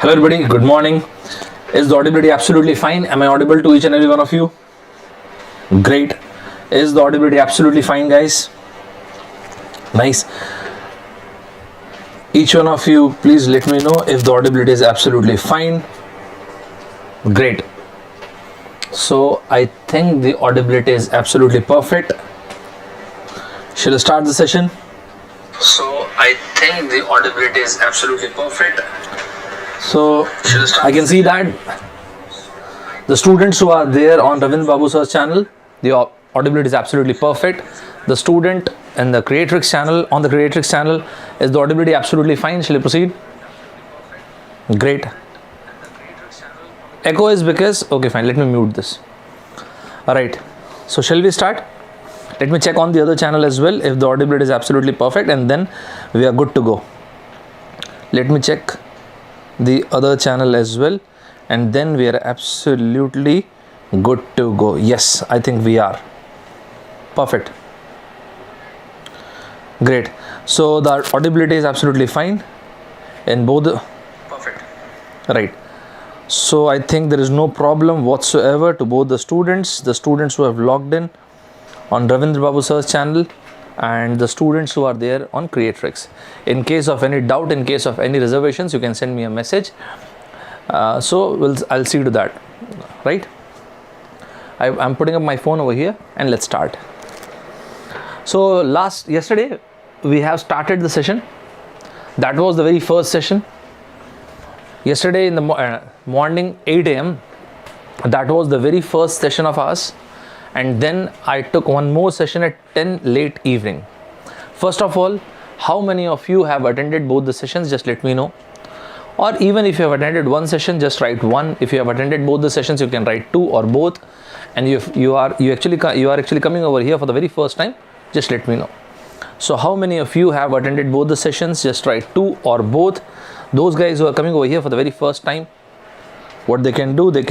Hello everybody, good morning. Is the audibility absolutely fine? Am I audible to each and every one of you? Great. Is the audibility absolutely fine, guys? Nice. Each one of you, please let me know if the audibility is absolutely fine. Great. So I think the audibility is absolutely perfect. Shall I start the session? So I think the audibility is absolutely perfect. So I can see that the students who are there on Ravindra Babu sir's channel, the audibility is absolutely perfect. The student in the Creatrix channel, on the Creatrix channel, is the audibility absolutely fine? Shall I proceed? Great. Echo is because, okay fine, let me mute this. Alright, so shall we start? Let me check on the other channel as well if the audibility is absolutely perfect, and then we are good to go. Let me check the other channel as well, and then we are absolutely good to go. Yes, I think we are perfect. Great. So the audibility is absolutely fine in both. Perfect. Right. So I think there is no problem whatsoever to both the students who have logged in on Ravindra Babu sir's channel and the students who are there on Creatrix. In case of any doubt, in case of any reservations, you can send me a message. I'll see to that. Right? I'm putting up my phone over here and let's start. So yesterday we have started the session. That was the very first session. Yesterday in the morning 8 a.m. that was the very first session of ours. And then I took one more session at 10 late evening. First of all, how many of you have attended both the sessions? Just let me know. Or even if you have attended one session, just write one. If you have attended both the sessions, you can write two or both. And if you are actually coming over here for the very first time, just let me know. So how many of you have attended both the sessions? Just write two or both. Those guys who are coming over here for the very first time, what they can do, they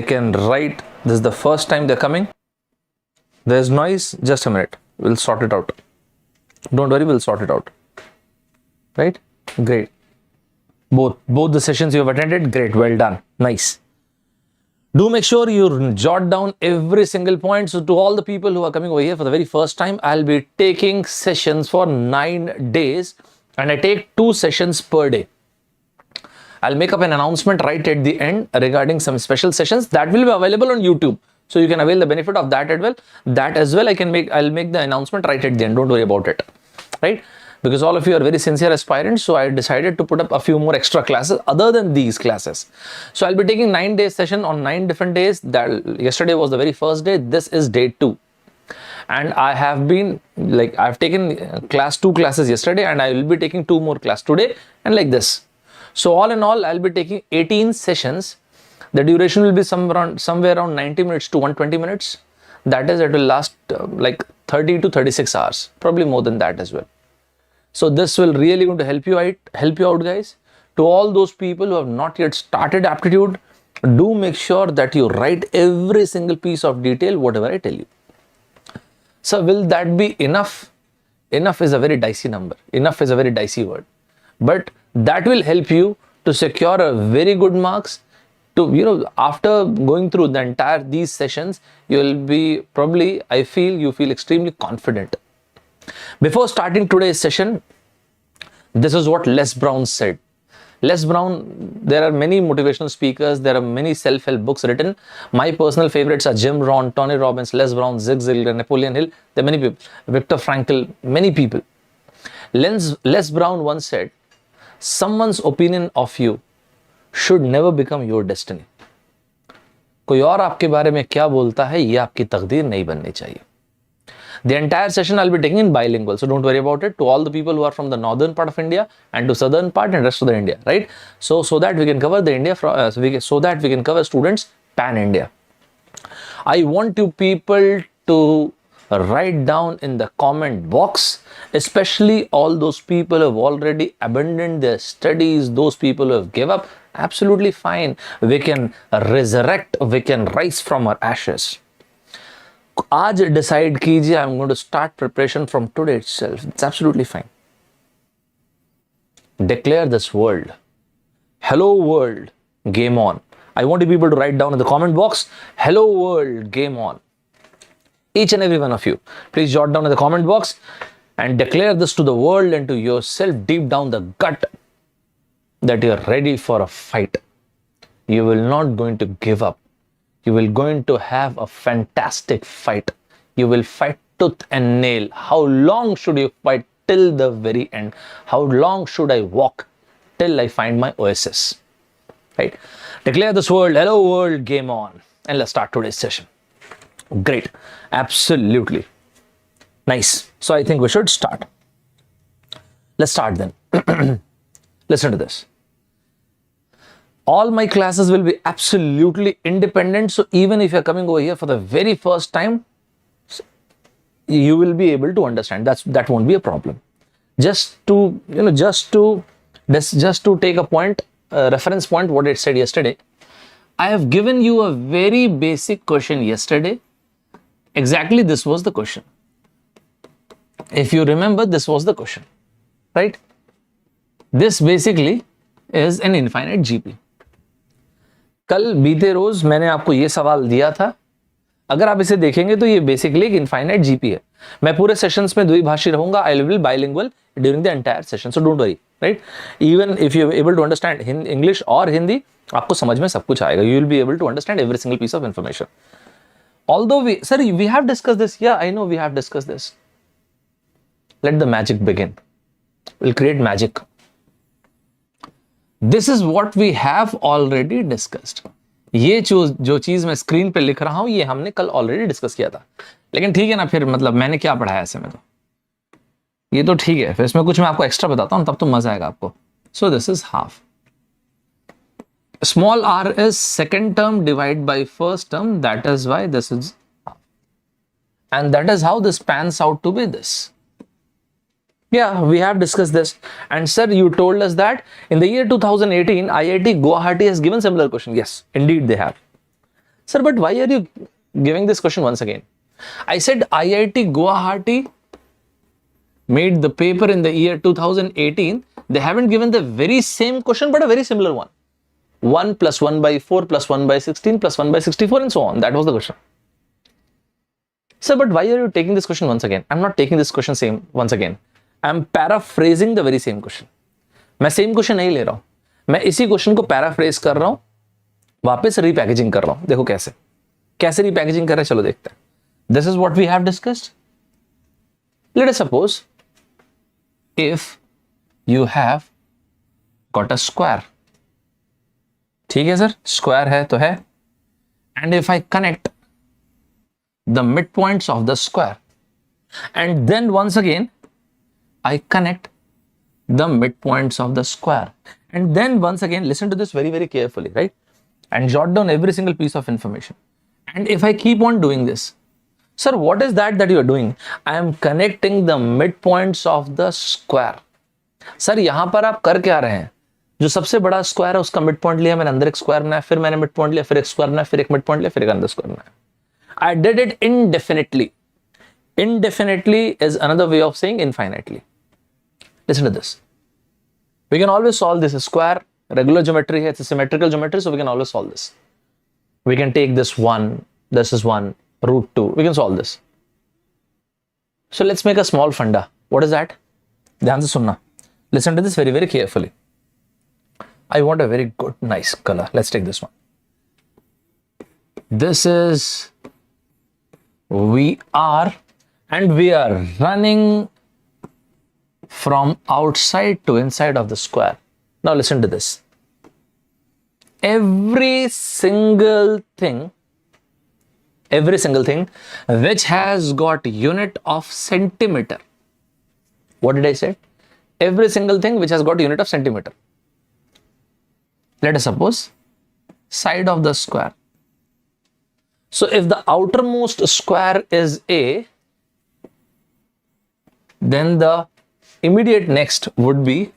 can write, this is the first time they're coming. There's noise, just a minute, we'll sort it out. Don't worry, we'll sort it out. Right? Great. Both the sessions you have attended, great, well done, nice. Do make sure you jot down every single point. So to all the people who are coming over here for the very first time, I'll be taking sessions for 9 days and I take 2 sessions per day. I'll make up an announcement right at the end regarding some special sessions that will be available on YouTube. So you can avail the benefit of that as well. I'll make the announcement right at the end. Don't worry about it. Right? Because all of you are very sincere aspirants. So I decided to put up a few more extra classes other than these classes. So I'll be taking 9 days session on 9 different days. Yesterday was the very first day. This is day 2. And I've taken 2 classes yesterday and I will be taking 2 more classes today and like this. So all in all, I'll be taking 18 sessions. The duration will be somewhere around 90 minutes to 120 minutes. That is, it will last 30 to 36 hours, probably more than that as well. So this will really going to help you out, guys. To all those people who have not yet started aptitude, do make sure that you write every single piece of detail, whatever I tell you. So will that be enough? Enough is a very dicey number. Enough is a very dicey word. But that will help you to secure a very good marks. After going through the entire these sessions, you will be probably, I feel, you feel extremely confident. Before starting today's session, this is what Les Brown said. Les Brown, there are many motivational speakers, there are many self-help books written. My personal favorites are Jim Rohn, Tony Robbins, Les Brown, Zig Ziglar, Napoleon Hill. There are many people, Viktor Frankl, many people. Les Brown once said, someone's opinion of you should never become your destiny. कोई और आपके बारे में क्या बोलता है, ये आपकी तकदीर नहीं बननी चाहिए. The entire session I'll be taking in bilingual, so don't worry about it. To all the people who are from the northern part of India and to southern part and rest of the India, right? So that we can cover the India, so that we can cover students pan India. I want you people to write down in the comment box, especially all those people who have already abandoned their studies, those people who have given up. Absolutely fine. We can resurrect, we can rise from our ashes. आज decide कीजिए, I am going to start preparation from today itself. It's absolutely fine. declare this world. Hello world, game on. I want you people to write down in the comment box, hello world, game on. Each and every one of you, please jot down in the comment box and declare this to the world and to yourself deep down the gut that you are ready for a fight. You will not going to give up. You will going to have a fantastic fight. You will fight tooth and nail. How long should you fight? Till the very end. How long should I walk till I find my oasis? Right? Declare this world, hello world, game on. And let's start today's session. Great. Absolutely. Nice. So I think we should start. Let's start then. Listen to this. All my classes will be absolutely independent. So even if you're coming over here for the very first time, you will be able to understand. That won't be a problem. Just to take a point, reference point, what I said yesterday. I have given you a very basic question yesterday. Exactly this was the question. If you remember, this was the question, right? This basically is an infinite GP. कल बीते रोज मैंने आपको ये सवाल दिया था. अगर आप इसे देखेंगे तो ये बेसिकली एक इनफाइनाइट जीपी है. मैं पूरे सेशंस में द्विभाषी रहूंगा. I will bilingual during the entire session, so don't worry, right? Even if you are able to understand English और हिंदी, आपको समझ में सब कुछ आएगा. You will be able to understand every single piece of information. Although we have discussed this. Yeah, I know we have discussed this. Let the magic begin. We'll create magic. This is what we have already discussed. ये जो चीज मैं screen पे लिख रहा हूं, ये हमने कल ऑलरेडी डिस्कस किया था. लेकिन ठीक है ना, फिर मतलब मैंने क्या पढ़ाया ऐसे में, तो ये तो ठीक है. फिर इसमें कुछ मैं आपको एक्स्ट्रा बताता हूं, तब तो मजा आएगा आपको. सो this is half. Small r is second term divided by first term. That is why this is half. And that is how this pans out to be this. Yeah, we have discussed this. And sir, you told us that in the year 2018, IIT Guwahati has given similar question. Yes, indeed they have. Sir, but why are you giving this question once again? I said IIT Guwahati made the paper in the year 2018. They haven't given the very same question, but a very similar one. 1 plus 1 by 4 plus 1 by 16 plus 1 by 64 and so on. That was the question. Sir, but why are you taking this question once again? I'm not taking this question same once again. I'm paraphrasing the very same question. मैं same question नहीं ले रहा हूं. मैं इसी question को paraphrase कर रहा हूं, वापस repackaging कर रहा हूं. देखो कैसे repackaging कर रहे हैं, चलो देखते हैं. This is what we have discussed. Let us suppose if you have got a square. ठीक है सर, स्क्वायर है तो है. And if I connect the mid points of the square and then once again I connect the mid points of the square and then once again listen to this very very carefully, right? And jot down every single piece of information. And if I keep on doing this, sir what is that you are doing? I am connecting the mid points of the square. Sir यहां पर आप कर क्या रहे हैं? जो सबसे बड़ा स्क्वायर है उसका मिड पॉइंट लिया मैंने, अंदर एक स्क्वायर बनाया, फिर मैंने मिड पॉइंट लिया, फिर एक स्क्वायर बनाया, फिर एक मिड पॉइंट लिया, फिर एक अंदर स्क्वायर बनाया. I did it indefinitely. Indefinitely is another way of saying infinitely. Listen to this. We can always solve this. Square, regular geometry here, it's a symmetrical geometry, so we can always solve this. We can take this 1, this is 1, root 2. We can solve this. So let's make a small funda. What is that? ध्यान से सुनना. Listen to this very, very carefully. I want a very good, nice color. Let's take this one. This is VR, and we are running from outside to inside of the square. Now listen to this. Every single thing which has got unit of centimeter. What did I say? Every single thing which has got unit of centimeter. Let us suppose side of the square. So if the outermost square is A, then the immediate next would be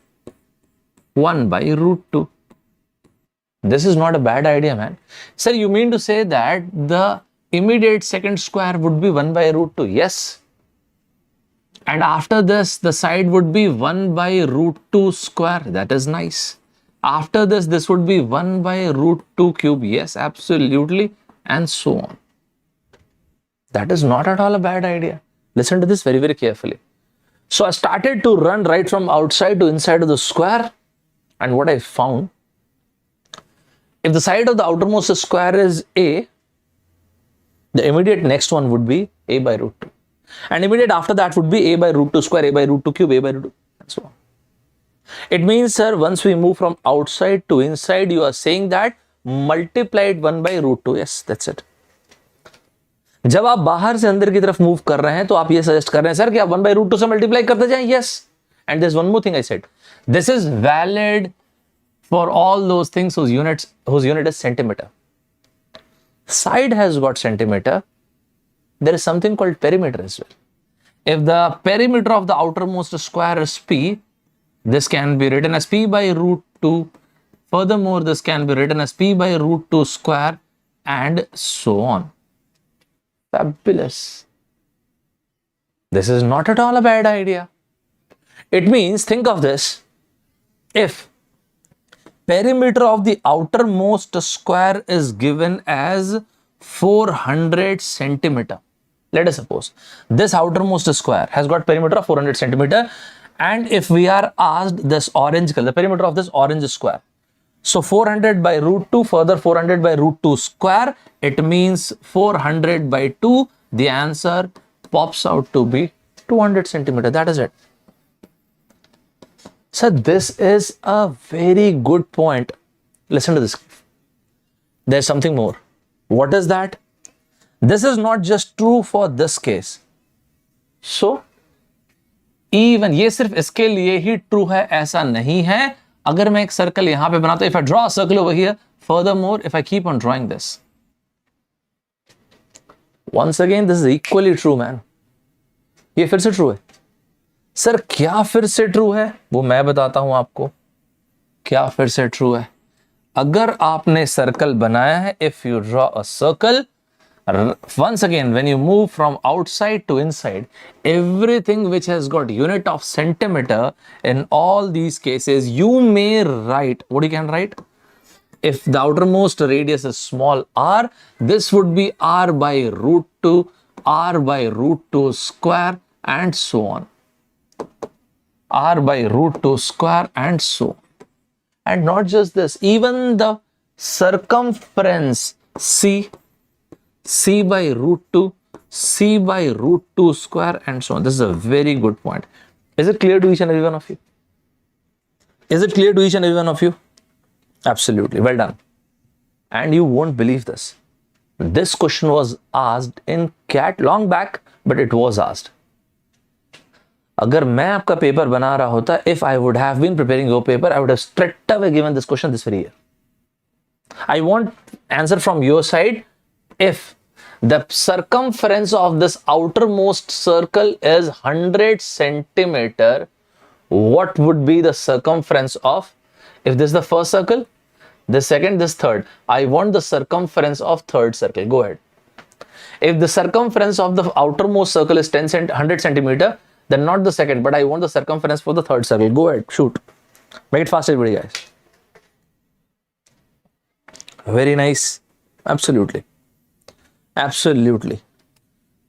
1 by root 2. This is not a bad idea, man. Sir, you mean to say that the immediate second square would be 1 by root 2? Yes. And after this, the side would be 1 by root 2 square. That is nice. After this would be 1 by root 2 cube. Yes, absolutely. And so on. That is not at all a bad idea. Listen to this very, very carefully. So I started to run right from outside to inside of the square. And what I found, if the side of the outermost square is A, the immediate next one would be A by root 2. And immediate after that would be A by root 2 square, A by root 2 cube, A by root 2, and so on. It means, sir, once we move from outside to inside, you are saying that multiplied 1 by root 2. Yes, that's it. जब आप बाहर से अंदर की तरफ move कर रहे हैं तो आप ये सजेस्ट कर रहे हैं सर कि आप 1 by root 2 से मल्टीप्लाई करते जाएं. Yes. And there's one more thing I said. This is valid for all those things whose unit is centimeter. Side has got centimeter. There is something called perimeter as well. If the perimeter of the outermost square is P, this can be written as P by root 2. Furthermore, this can be written as P by root 2 square and so on. Fabulous. This is not at all a bad idea. It means, think of this. If perimeter of the outermost square is given as 400 centimeter. Let us suppose this outermost square has got perimeter of 400 centimeter, and if we are asked this orange color, the perimeter of this orange square, so 400 by root 2, further 400 by root 2 square, it means 400 by 2, the answer pops out to be 200 centimeter. That is it. So this is a very good point. Listen to this. There's something more. What is that? This is not just true for this case. So, even ये सिर्फ इसके लिए ही true है ऐसा नहीं है. अगर मैं एक सर्कल यहां पे बनाता हूं, if I draw a circle over here, furthermore, if I keep on drawing this, once again, this is equally true, man. ये फिर से true है. सर क्या फिर से ट्रू है वो मैं बताता हूं आपको. क्या फिर से ट्रू है? अगर आपने सर्कल बनाया है, if you draw a circle, once again when you move from outside to inside, everything which has got unit of centimeter, in all these cases you may write, what you can write, if the outermost radius is small r, this would be r by root 2, r by root 2 square and so on. R by root 2 square and so on. And not just this, even the circumference C by root 2, C by root 2 square and so on. This is a very good point. Is it clear to each and every one of you? Is it clear to each and every one of you? Absolutely. Well done. And you won't believe this. This question was asked in CAT long back, but it was asked. अगर मैं आपका paper बना रहा होता, if I would have been preparing your paper, I would have straight away given this question this very year. I want answer from your side. If the circumference of this outermost circle is 100 centimeter, what would be the circumference of, if this is the first circle, this second, this third, I want the circumference of third circle. Go ahead. If the circumference of the outermost circle is 100 centimeter, then not the second, but I want the circumference for the third circle. Go ahead, shoot. Make it faster, everybody, guys. Very nice. Absolutely. Absolutely.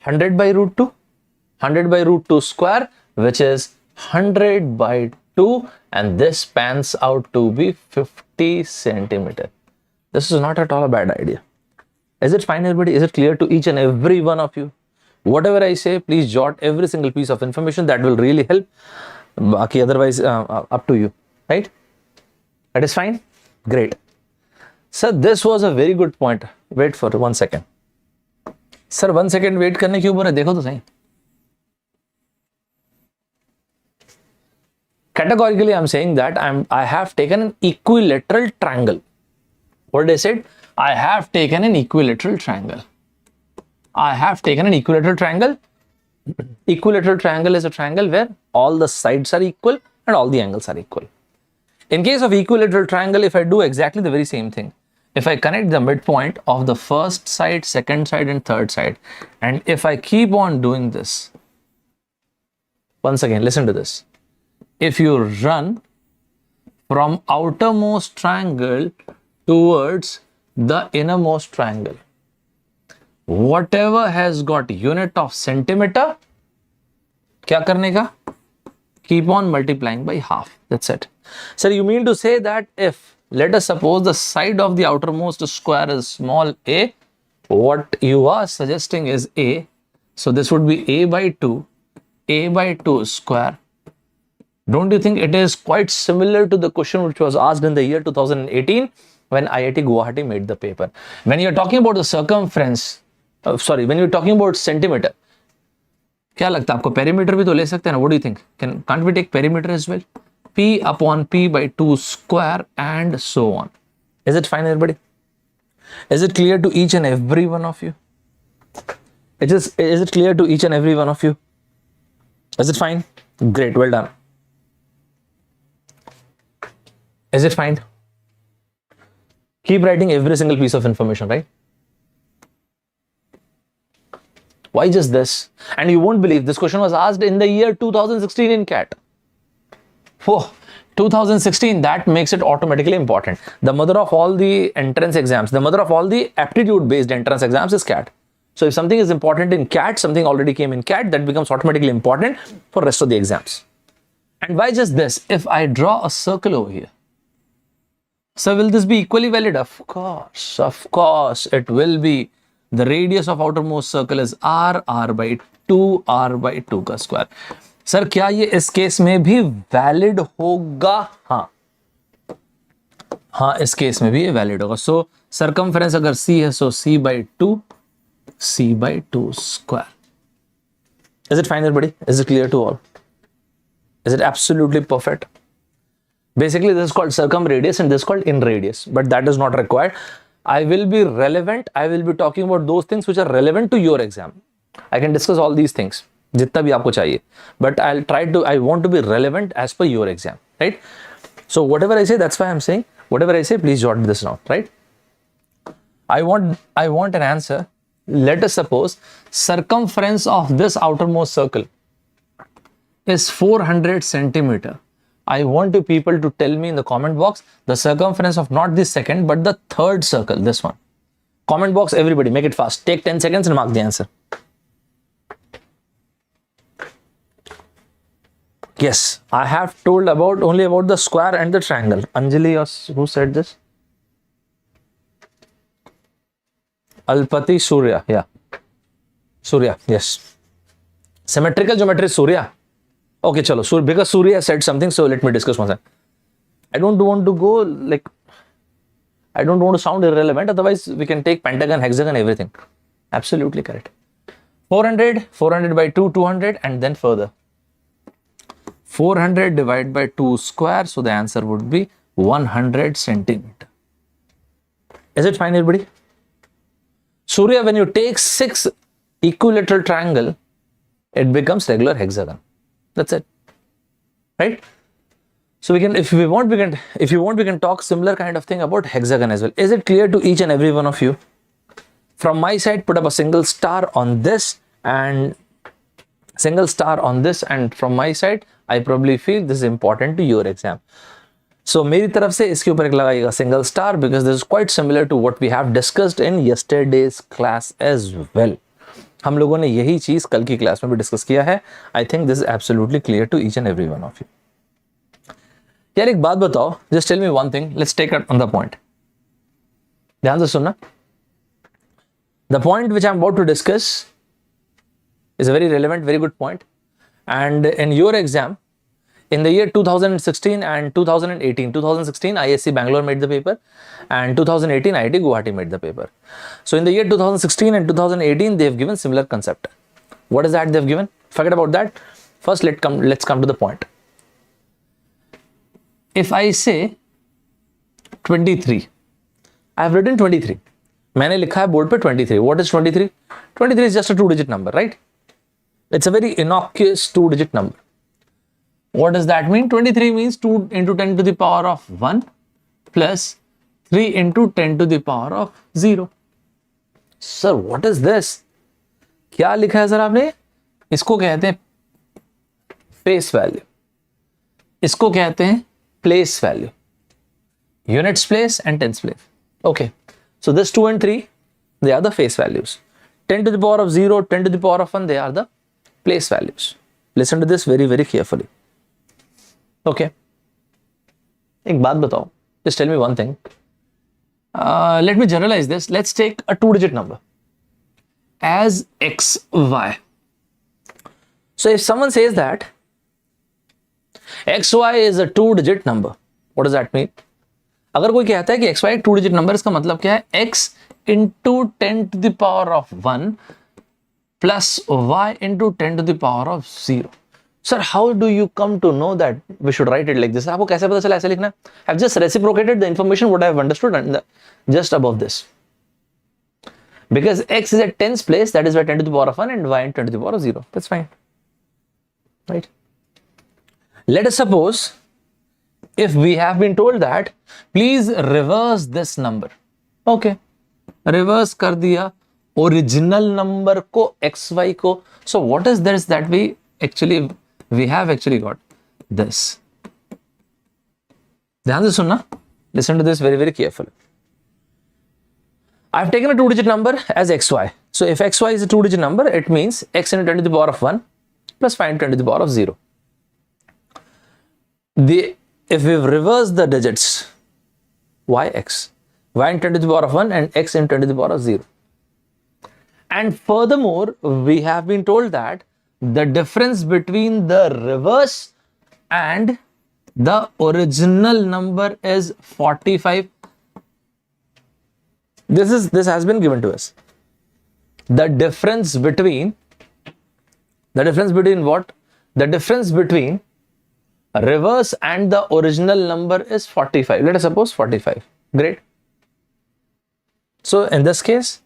100 by root 2. 100 by root 2 square, which is 100 by 2, and this pans out to be 50 centimeter. This is not at all a bad idea. Is it fine, everybody? Is it clear to each and every one of you? Whatever I say, please jot every single piece of information. That will really help. Baki otherwise, up to you. Right? That is fine? Great. Sir, this was a very good point. Wait for 1 second. Sir, 1 second wait करने क्यों बोल रहे? देखो तो सही. Categorically, I'm saying that I have taken an equilateral triangle. What I said? I have taken an equilateral triangle. I have taken an equilateral triangle. Equilateral triangle is a triangle where all the sides are equal and all the angles are equal. In case of equilateral triangle, if I do exactly the very same thing, if I connect the midpoint of the first side, second side and third side, and if I keep on doing this, once again, listen to this. If you run from outermost triangle towards the innermost triangle, whatever has got unit of centimeter, क्या करने का? Keep on multiplying by half. That's it. Sir, you mean to say that if, let us suppose, the side of the outermost square is small a, what you are suggesting is a, so this would be a by 2 square. Don't you think it is quite similar to the question which was asked in the year 2018 when IIT Guwahati made the paper? When you're talking about the circumference, when you're talking about centimeter, क्या लगता है आपको perimeter भी तो ले सकते हैं ना? What do you think? Can't we take perimeter as well? P upon P by 2 square and so on. Is it fine, everybody? Is it clear to each and every one of you? Is it clear to each and every one of you? Is it fine? Great, well done. Is it fine? Keep writing every single piece of information, right? Why just this? And you won't believe this question was asked in the year 2016 in CAT. Whoa, 2016, that makes it automatically important. The mother of all the entrance exams, the mother of all the aptitude based entrance exams is CAT. So if something is important in CAT, something already came in CAT, that becomes automatically important for rest of the exams. And why just this? If I draw a circle over here, so will this be equally valid? Of course it will be. The radius of outermost circle is r by 2 का square. Sir क्या ये इस case में भी valid होगा? हाँ, इस case में भी ये वैलिड होगा. सो सर्कमफेरेंस अगर c है, सो c by 2 square. Is it fine, everybody? Is it clear to all? Is it absolutely perfect? Basically, this is called circumradius and this is called inradius, but that is not required. I will be relevant. I will be talking about those things which are relevant to your exam. I can discuss all these things, जितना भी आपको चाहिए, but I want to be relevant as per your exam, right? So whatever I say, that's why I'm saying, whatever I say, please jot this down, right? I want an answer. Let us suppose circumference of this outermost circle is 400 centimeter. I want you people to tell me in the comment box the circumference of not this second but the third circle, this one. Comment box, everybody, make it fast. Take 10 seconds and mark the answer. Yes, I have told only about the square and the triangle. Anjali, who said this? Alpati Surya, yeah. Surya, yes. Symmetrical geometry, Surya. Okay, chalo. So because Surya said something, so let me discuss one. I don't want to go like, I don't want to sound irrelevant. Otherwise, we can take pentagon, hexagon, everything. Absolutely correct. 400 by 2, 200, and then further. 400 divided by 2 square. So the answer would be 100 centimeter. Is it fine, everybody? Surya, when you take 6 equilateral triangle, it becomes regular hexagon. That's it, right? So we can, if you want, we can talk similar kind of thing about hexagon as well. Is it clear to each and every one of you? From my side, put up a single star on this and single star on this, and from my side, I probably feel this is important to your exam. So मेरी तरफ से इसके ऊपर एक लगाइएगा single star because this is quite similar to what we have discussed in yesterday's class as well. हम लोगों ने यही चीज कल की क्लास में भी डिस्कस किया है. I think this is absolutely clear to each and every one of you. यार एक बात बताओ, just tell me one thing, let's take it on the point. ध्यान से सुनना. The point which I am about to discuss is a very relevant, very good point. And in your exam, in the year 2016 and 2018, 2016 ISC Bangalore made the paper and 2018 IIT Guwahati made the paper. So in the year 2016 and 2018, they have given similar concept. What is that they have given? Forget about that. First, let's come to the point. If I say 23, I have written 23. मैंने लिखा है board पे 23. What is 23? 23 is just a 2-digit number, right? It's a very innocuous 2-digit number. What does that mean? 23 means 2 into 10 to the power of 1 plus 3 into 10 to the power of 0. Sir, what is this? क्या लिखा है sir आपने? इसको कहते हैं face value, इसको कहते हैं place value, units place and tens place. Okay, so this 2 and 3, they are the face values. 10 to the power of 0, 10 to the power of 1, they are the place values. Listen to this very, very carefully. Okay. एक बात बताओ. Just tell me one thing. Let me generalize this. Let's take a 2-digit number as x, y. So if someone says that x, y is a 2-digit number, what does that mean? अगर कोई कहता है कि x Y एक 2-digit number, इसका मतलब क्या है? x into 10 to the power of 1 plus y into 10 to the power of 0. Sir, how do you come to know that we should write it like this? आपको कैसे पता चला ऐसे लिखना? I've just reciprocated the information what I've understood and just above this. Because x is at 10's place, that is by 10 to the power of 1 and y in 10 to the power of 0. That's fine. Right? Let us suppose if we have been told that please reverse this number. Okay, reverse कर दिया original number को xy को. So what is this that we have actually got this. ध्यान से सुनना. Listen to this very, very carefully. I've taken a 2-digit number as xy. So if xy is a 2-digit number, it means x into 10 to the power of 1 plus 5 into 10 to the power of 0. If we've reversed the digits, yx, y in 10 to the power of 1 and x in 10 to the power of 0. And furthermore, we have been told that the difference between the reverse and the original number is 45. This has been given to us. The difference between what? The difference between reverse and the original number is 45. Let us suppose 45. Great. So in this case,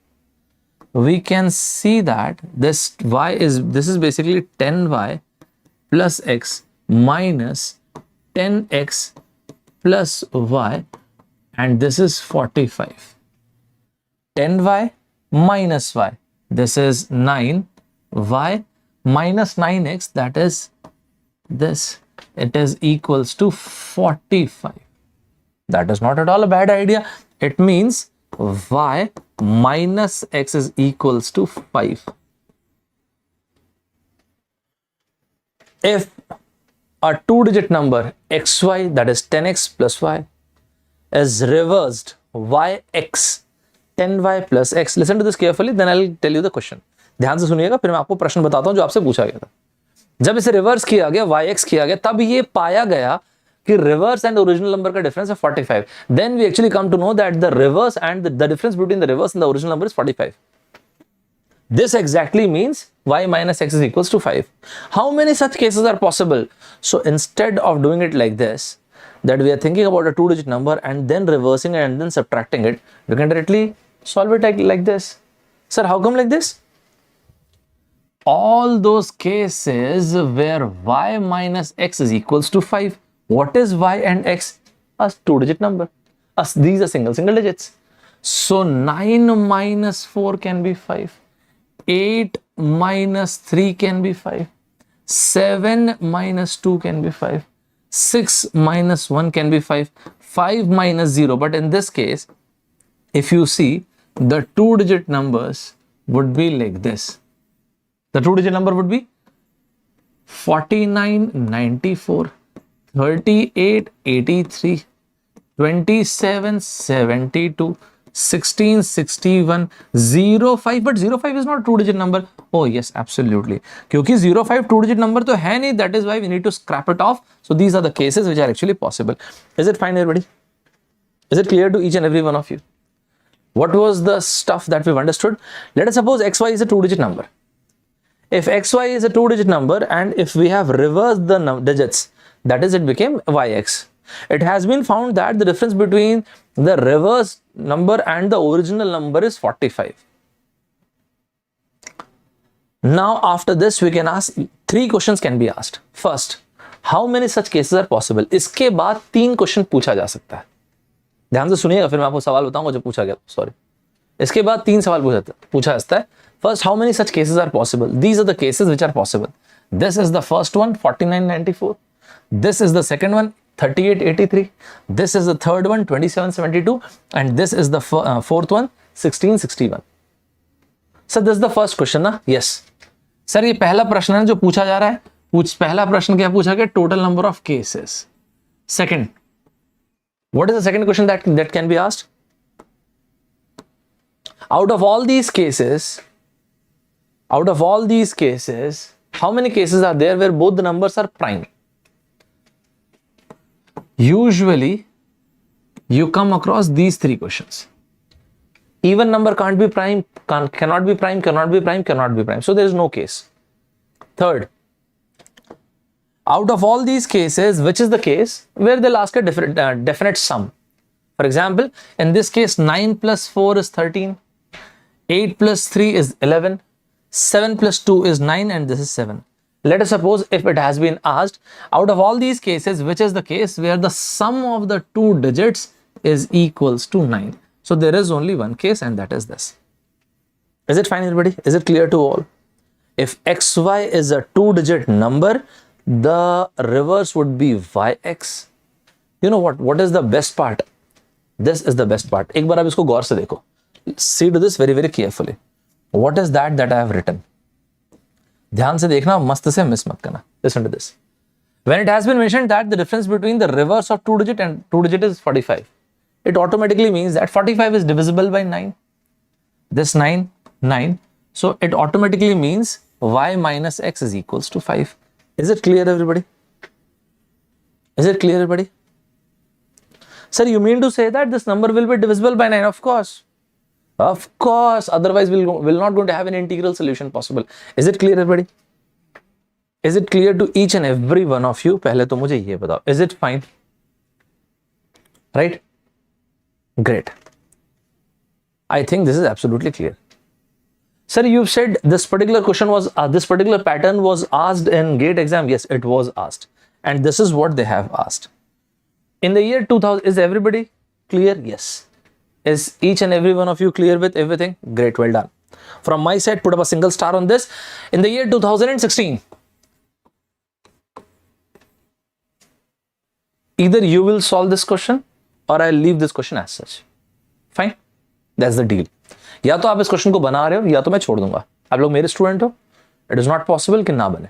we can see that this is basically 10y plus x minus 10x plus y, and this is 45. 10y minus y, this is 9y minus 9x, that is this. It is equals to 45. That is not at all a bad idea. It means y minus x is equals to 5. If a 2-digit number xy, that is 10x plus y, is reversed yx 10y plus x, listen to this carefully, then I'll tell you the question. ध्यान से सुनिएगा, फिर मैं आपको प्रश्न बताता हूं जो आपसे पूछा गया था. जब इसे रिवर्स किया गया, yx किया गया, तब ये पाया गया कि रिवर्स एंड ओरिजिनल नंबर का डिफरेंस है 45. Then we actually come to know that the reverse and the difference between the reverse and the original number is 45. This exactly means y minus x is equals to 5. How many such cases are possible? So instead of doing it like this, that we are thinking about a 2-digit number and then reversing it and then subtracting it, we can directly solve it like this. Sir, how come like this? All those cases where y minus x is equals to 5. What is y and x? A 2-digit number. These are single digits. So 9 minus 4 can be 5. 8 minus 3 can be 5. 7 minus 2 can be 5. 6 minus 1 can be 5. 5 minus 0. But in this case, if you see, the 2-digit numbers would be like this. The 2-digit number would be 49, 94, 38, 83, 27, 72, 16, 61, 05. But 05 is not a 2-digit number. Oh yes, absolutely. क्योंकि 05 2-digit number तो है नहीं. That is why we need to scrap it off. So these are the cases which are actually possible. Is it fine, everybody? Is it clear to each and every one of you? What was the stuff that we've understood? Let us suppose xy is a 2-digit number. If xy is a 2-digit number and if we have reversed the digits, that is, it became yx. It has been found that the difference between the reverse number and the original number is 45. Now after this we can ask 3 questions can be asked. First, how many such cases are possible? इसके बाद 3 question पूछा जा सकता है. ध्यान से सुनिएगा, फिर मैं आपको सवाल बताऊंगा जो पूछा गया. सॉरी, इसके बाद 3 सवाल पूछा जा सकता है. First, how many such cases are possible? These are the cases which are possible. This is the first one, 4994. This is the second one, 3883. This is the third one, 2772. And this is the fourth one, 1661. So this is the first question ना? Yes. Sir ये पहला प्रश्न है जो पूछा जा रहा है. पहला प्रश्न क्या पूछा गया? Total number of cases. Second, what is the second question that can be asked? Out of all these cases, how many cases are there where both the numbers are prime? Usually, you come across these three questions. Even number can't be prime, cannot be prime, cannot be prime, cannot be prime. So there is no case. Third, out of all these cases, which is the case where they'll ask a definite sum? For example, in this case, 9 plus 4 is 13, 8 plus 3 is 11, 7 plus 2 is 9, and this is 7. Let us suppose if it has been asked, out of all these cases, which is the case where the sum of the two digits is equals to 9. So there is only one case, and that is this. Is it fine, everybody? Is it clear to all? If xy is a two-digit number, the reverse would be yx. You know what is the best part? This is the best part. एक बार आप इसको गौर से देखो. See to this very, very carefully. What is that I have written? ध्यान से देखना, मस्त से मिस मत करना. Listen to this. When it has been mentioned that the difference between the reverse of two digit and two digit is 45, it automatically means that 45 is divisible by 9. This 9. So it automatically means y minus x is equals to 5. Is it clear, everybody? Is it clear, everybody? Sir, you mean to say that this number will be divisible by 9? Of course. Of course. Otherwise, we're not going to have an integral solution possible. Is it clear, everybody? Is it clear to each and every one of you? पहले तो मुझे ये बताओ. Is it fine? Right? Great. I think this is absolutely clear. Sir, you've said this particular question was, this particular pattern was asked in GATE exam. Yes, it was asked. And this is what they have asked. In the year 2000, is everybody clear? Yes. Is each and every one of you clear with everything? Great, well done. From my side, put up a single star on this. In the year 2016, either you will solve this question or I'll leave this question as such. Fine? That's the deal. या तो आप इस question को बना रहे हो या तो मैं छोड़ दूंगा. आप लोग मेरे स्टूडेंट हो. It is not possible कि ना बने.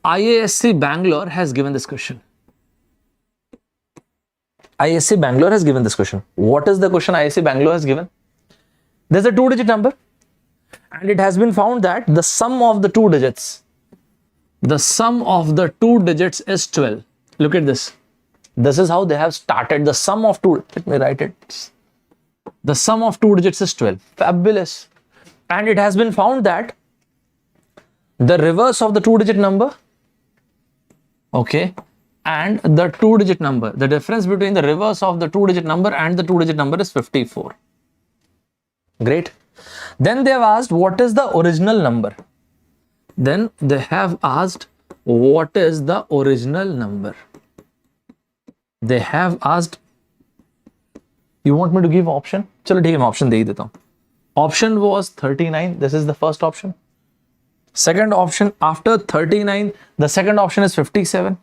IASC Bangalore has given this question. ISC Bangalore has given this question. What is the question ISC Bangalore has given? There's a two-digit number and it has been found that the sum of the two digits is 12. Look at this. This is how they have started. The sum of two, let me write it. The sum of two digits is 12. Fabulous. And it has been found that the reverse of the two-digit number, okay, and the two-digit number, the difference between the reverse of the two-digit number and the two-digit number is 54. Great. Then they have asked what is the original number. Then they have asked what is the original number. They have asked, you want me to give option? चलो ठीक है, मैं option दे ही देता हूँ. Option was 39. This is the first option. Second option, after 39, the second option is 57.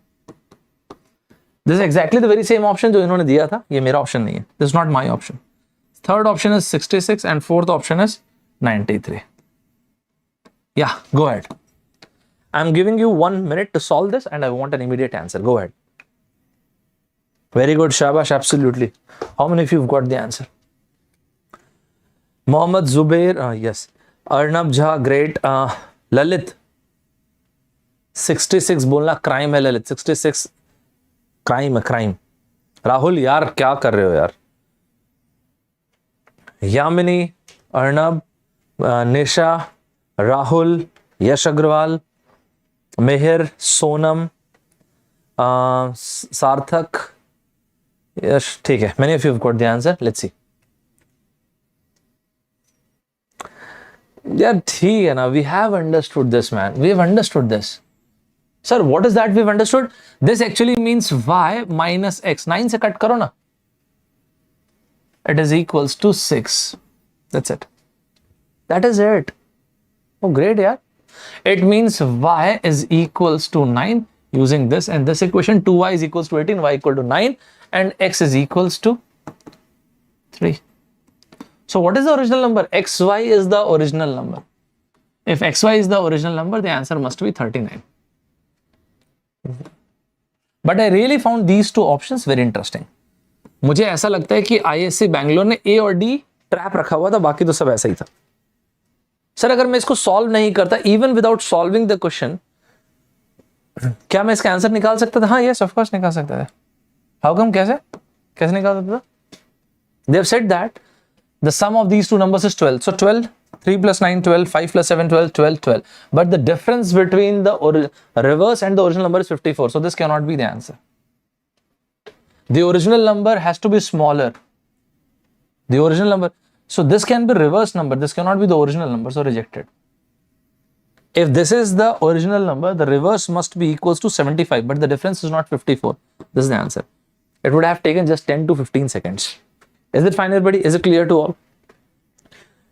This is exactly the very same option जो इन्होंने दिया था. ये मेरा option नहीं है. This is not my option. Third option is 66 and fourth option is 93. Yeah, go ahead. I'm giving you 1 minute to solve this and I want an immediate answer. Go ahead. Very good, Shabash, absolutely. How many of you have got the answer? Mohammad Zubair, yes. Arnab Jha, great. Lalit, 66 बोलना crime है Lalit. 66 crime है, crime. Rahul यार क्या कर रहे हो यार? यामिनी, अर्नब, निशा, राहुल, यश अग्रवाल, मेहर, सोनम, सार्थक, यश, ठीक है. Many of you have got the answer. Let's see. Yeah, ठीक है ना. We have understood this, man. We have understood this. Sir, what is that we've understood? This actually means y minus x. 9 से cut करो ना. It is equals to 6. That's it. That is it. Oh, great, yeah. It means y is equals to 9 using this and this equation. 2y is equals to 18, y equal to 9, and x is equals to 3. So what is the original number? xy is the original number. If xy is the original number, the answer must be 39. But I really found these two options very interesting. मुझे ऐसा लगता है कि ISC Bangalore ने A और D trap रखा हुआ था, बाकी तो सब ऐसा ही था. सर अगर मैं इसको सॉल्व नहीं करता, even without solving the question, क्या मैं इसका आंसर निकाल सकता था? हाँ, यस ऑफ कोर्स निकाल सकता था. How come? कैसे निकाल सकता था? They have said that the sum of these two numbers is 12. So 12, 3 plus 9, 12, 5 plus 7, 12, 12, 12. But the difference between the reverse and the original number is 54. So this cannot be the answer. The original number has to be smaller. The original number. So this can be reverse number. This cannot be the original number. So rejected. If this is the original number, the reverse must be equals to 75. But the difference is not 54. This is the answer. It would have taken just 10 to 15 seconds. Is it fine, everybody? Is it clear to all?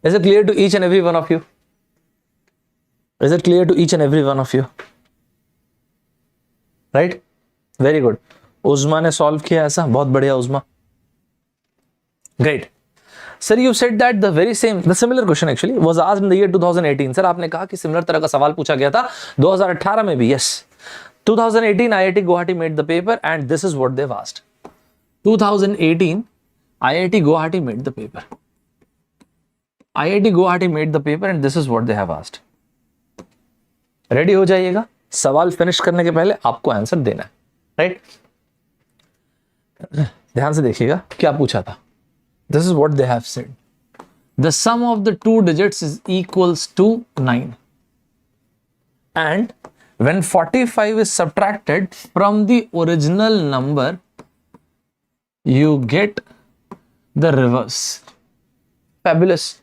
Is it clear to each and every one of you? Is it clear to each and every one of you? Right? Very good. Uzma ने solve किया ऐसा, बहुत बढ़िया उज़मा. Great. Sir, you said that the similar question actually was asked in the year 2018. Sir, आपने कहा कि similar तरह का सवाल पूछा गया था 2018 में भी. Yes. 2018 IIT Guwahati made the paper and this is what they've asked. 2018 IIT Guwahati made the paper. IIT Guwahati made the paper and this is what they have asked. Ready हो जाइएगा. सवाल फिनिश करने के पहले आपको answer देना है. Right? ध्यान से देखिएगा क्या पूछा था. This is what they have said. The sum of the two digits is equals to 9. And when 45 is subtracted from the original number, you get the reverse. Fabulous.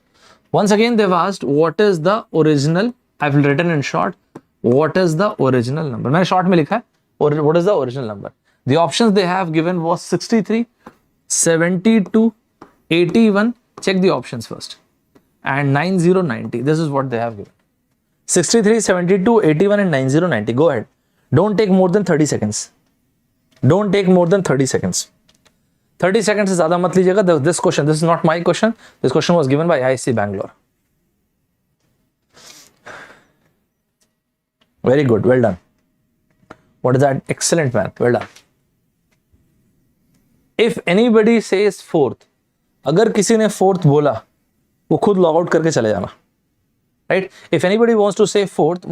Once again, they've asked what is the original. I've written in short. What is the original number? मैंने short में लिखा है. What is the original number? The options they have given was 63, 72, 81. Check the options first. And 9090. This is what they have given. 63, 72, 81 and 9090. Go ahead. Don't take more than 30 seconds. Don't take more than 30 seconds. 30 seconds से ज़्यादा मत लीजिएगा. This question, this is not my question. This question was given by IISc Bangalore. Very good. Well done. What is that? Excellent, man. Well done. If anybody says fourth, अगर किसी ने fourth बोला, वो खुद log out करके चले जाना. Right? If anybody wants to say fourth,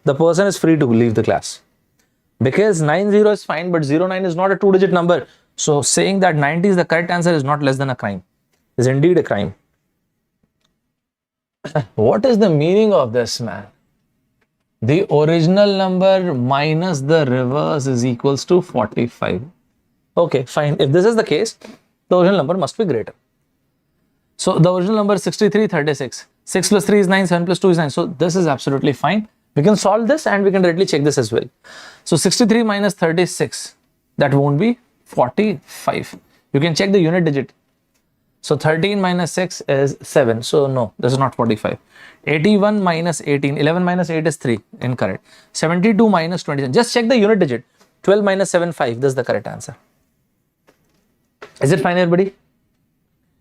the person is free to leave the class. Because 90 is fine, but 09 is not a two-digit number. So saying that 90 is the correct answer is not less than a crime. Is indeed a crime. What is the meaning of this, man? The original number minus the reverse is equals to 45. Okay, fine. If this is the case, the original number must be greater. So the original number is 63, 36. 6 plus 3 is 9, 7 plus 2 is 9. So this is absolutely fine. We can solve this and we can directly check this as well. So 63 minus 36, that won't be 45. You can check the unit digit. So 13 minus 6 is 7. So no, this is not 45. 81 minus 18, 11 minus 8 is 3. Incorrect. 72 minus 27. Just check the unit digit. 12 minus 7, 5. This is the correct answer. Is it fine, everybody?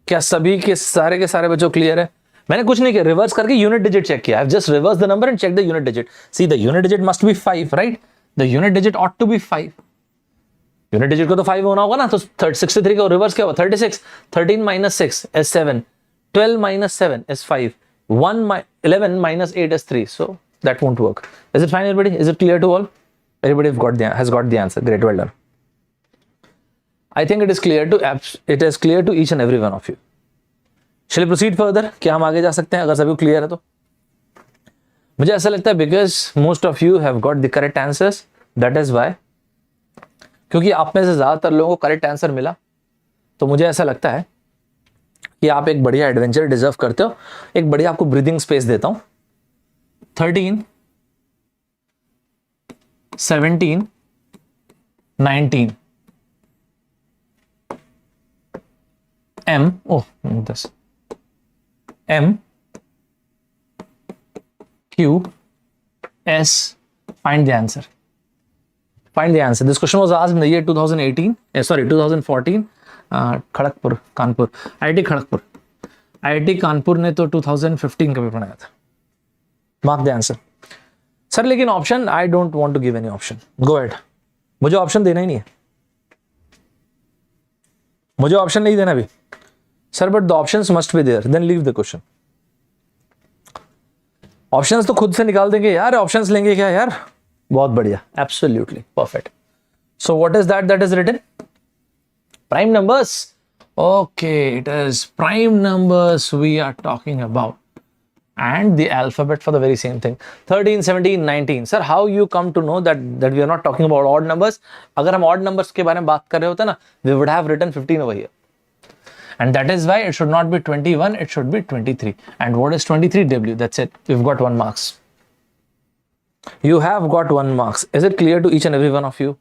क्या सभी के सारे बच्चों clear है? मैंने कुछ नहीं किया, रिवर्स करके यूनिट डिजिट चेक किया. I've just reversed the number and checked the unit digit. See, the unit digit must be 5, right? The unit digit ought to be 5. Unit digit को तो 5 होना होगा ना. तो 63 का रिवर्स क्या हुआ? 36. 13 minus 6 is 7. 12 minus 7 is 5. 11 minus 8 is 3. So that won't work. Is it fine, everybody? Is it clear to all? Everybody has got the answer. Great, well done. I think it is clear to each and every one of you. Shall we proceed further? क्या हम आगे जा सकते हैं अगर सभी को clear है तो? मुझे ऐसा लगता है because most of you have got the correct answers. That is why. क्योंकि आप में से ज्यादातर लोगों को करेक्ट आंसर मिला, तो मुझे ऐसा लगता है कि आप एक बढ़िया एडवेंचर डिजर्व करते हो. एक बढ़िया आपको ब्रीदिंग स्पेस देता हूं. 13, 17, 19 M, M, Q, S. Find the answer. Find the answer. This question was asked in the year 2018. 2014. Kharagpur, Kanpur, IIT Kharagpur. IIT Kanpur ने तो 2015 का पेपर बनाया था. Mark the answer. सर लेकिन option, I don't want to give any option. Go ahead. मुझे option देना ही नहीं है. मुझे ऑप्शन नहीं देना अभी. Sir but the options must be there. Then leave the question. Options तो खुद से निकाल देंगे यार. ऑप्शंस लेंगे क्या यार? बहुत बढ़िया. Absolutely perfect. So what is that is written? Prime numbers. Okay, it is prime numbers we are talking about, and the alphabet for the very same thing. 13, 17, 19. Sir, how you come to know that we are not talking about odd numbers? अगर हम odd numbers के बारे में बात कर रहे होते ना, we would have written 15 over here. And that is why it should not be 21, it should be 23. And what is 23? W. That's it. You've got 1 marks. You have got 1 marks. Is it clear to each and every one of you?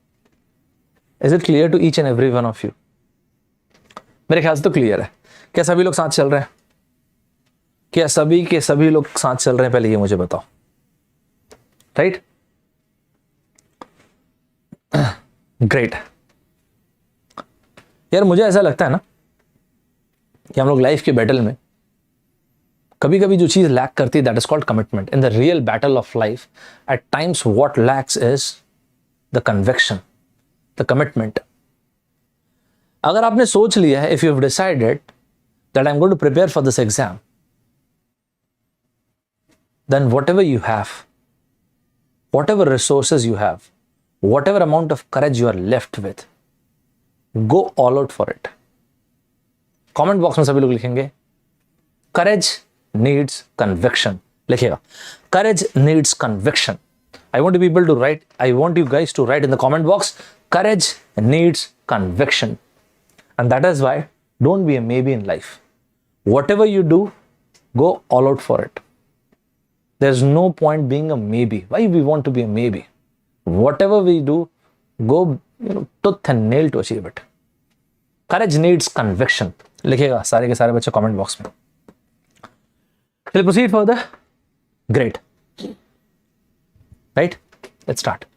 Is it clear to each and every one of you? मेरे ख्याल से तो clear है. क्या सभी लोग साथ चल रहे हैं? क्या सभी के सभी लोग साथ चल रहे हैं? पहले ये मुझे बताओ. राइट? ग्रेट. यार मुझे ऐसा लगता है ना कि हम लोग लाइफ के बैटल में कभी कभी जो चीज लैक करती है, that is called commitment. In the real battle of life at times what lacks is the conviction, the commitment. अगर आपने सोच लिया है, if you have decided that I am going to prepare for this exam, then whatever you have, whatever resources you have, whatever amount of courage you are left with, go all out for it. Comment box में सभी लोग लिखेंगे courage needs conviction. लिखिएगा courage needs conviction. I want people to write, I want you guys to write in the comment box courage needs conviction. And that is why don't be a maybe in life. Whatever you do, go all out for it. There's no point being a maybe. Why we want to be a maybe? Whatever we do, go tooth and nail to achieve it. Courage needs conviction. लिखेगा सारे के सारे बच्चे comment box में. Shall we proceed further? Great. Right? Let's start.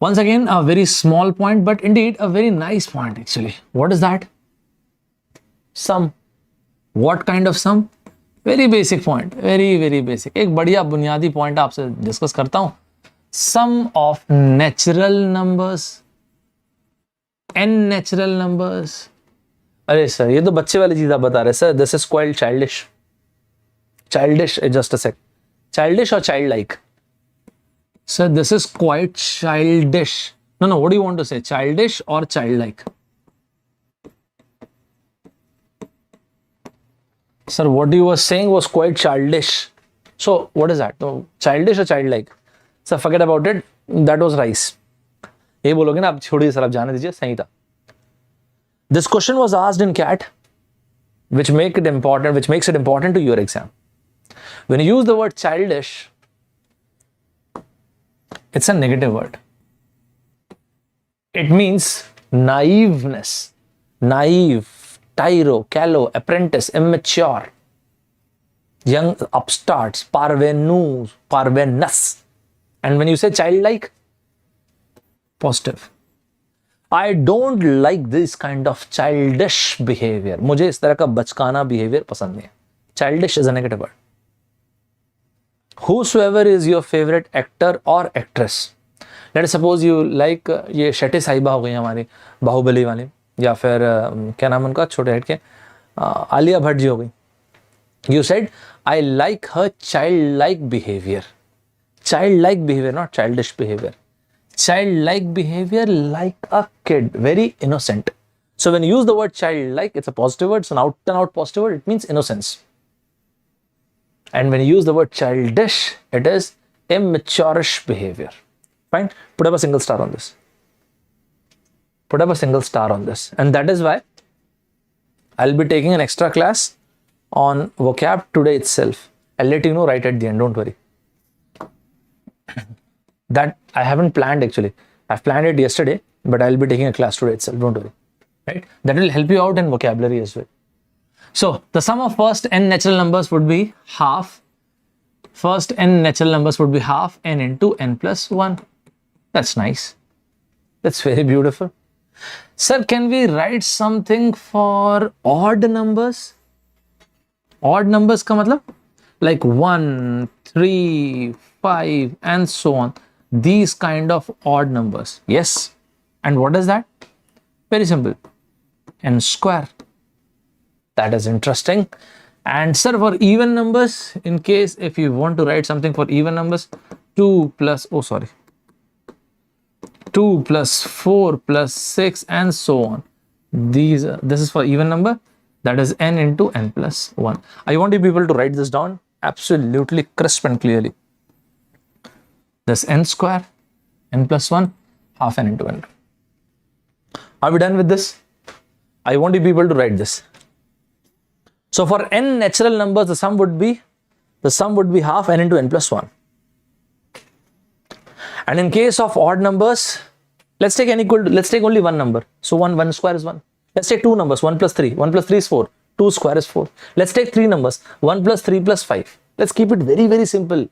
Once again, a very small point, but indeed a very nice point actually. What is that? Sum. What kind of sum? Very basic point. Very, very basic. एक बढ़िया बुनियादी point आपसे discuss करता हूँ. Sum of natural numbers. N natural numbers. अरे sir ये तो बच्चे वाली चीज आप बता रहे sir. This is quite childish. Childish, just a sec. Childish or childlike? Sir, this is quite childish. No, what do you want to say? Childish or childlike? Sir, what you were saying was quite childish. So, what is that? No, childish or childlike? Sir, forget about it. That was rice. ये बोलोगे ना, आप छोड़िए sir, आप जाने दीजिए, सही था. This question was asked in CAT, which makes it important to your exam. When you use the word childish, it's a negative word. It means naiveness, naive, tyro, callow, apprentice, immature, young upstarts, parvenus. And when you say childlike, positive. I don't like this kind of childish behavior. मुझे इस तरह का बचकाना behavior पसंद नहीं है. Childish is a negative word. Whosoever is your favorite actor or actress. Let's suppose you like ये शेट्टी साहिबा हो गई हमारी बाहुबली वाली, या फिर क्या नाम उनका छोटे हेड के आलिया भट्ट जी हो गई. You said I like her childlike behavior. Childlike behavior, not childish behavior. Childlike behavior, like a kid, very innocent. So when you use the word childlike, it's a positive word. It's an out and out positive word. It means innocence. And when you use the word childish, it is immature-ish behavior. Fine? Put up a single star on this. Put up a single star on this. And that is why I'll be taking an extra class on vocab today itself. I'll let you know right at the end. Don't worry. That I haven't planned actually. I've planned it yesterday, but I'll be taking a class today itself. Don't worry. Right? That will help you out in vocabulary as well. So the sum of first n natural numbers would be half First n natural numbers would be half n into n plus 1. That's nice. That's very beautiful. Sir, can we write something for odd numbers? Odd numbers ka matlab? Like 1, 3, 5 and so on. These kind of odd numbers. Yes. And what is that? Very simple. N square. That is interesting. And sir, for even numbers, in case if you want to write something for even numbers, 2 plus 4 plus 6 and so on. This is for even number, that is n into n plus 1. I want you people to write this down absolutely crisp and clearly. This n square, n plus 1, half n into n. Are we done with this? I want you people to write this. So for n natural numbers, the sum would be half n into n plus 1. And in case of odd numbers, let's take only one number. So 1 square is 1. Let's take two numbers, 1 plus 3. 1 plus 3 is 4. 2 square is 4. Let's take three numbers, 1 plus 3 plus 5. Let's keep it very, very simple.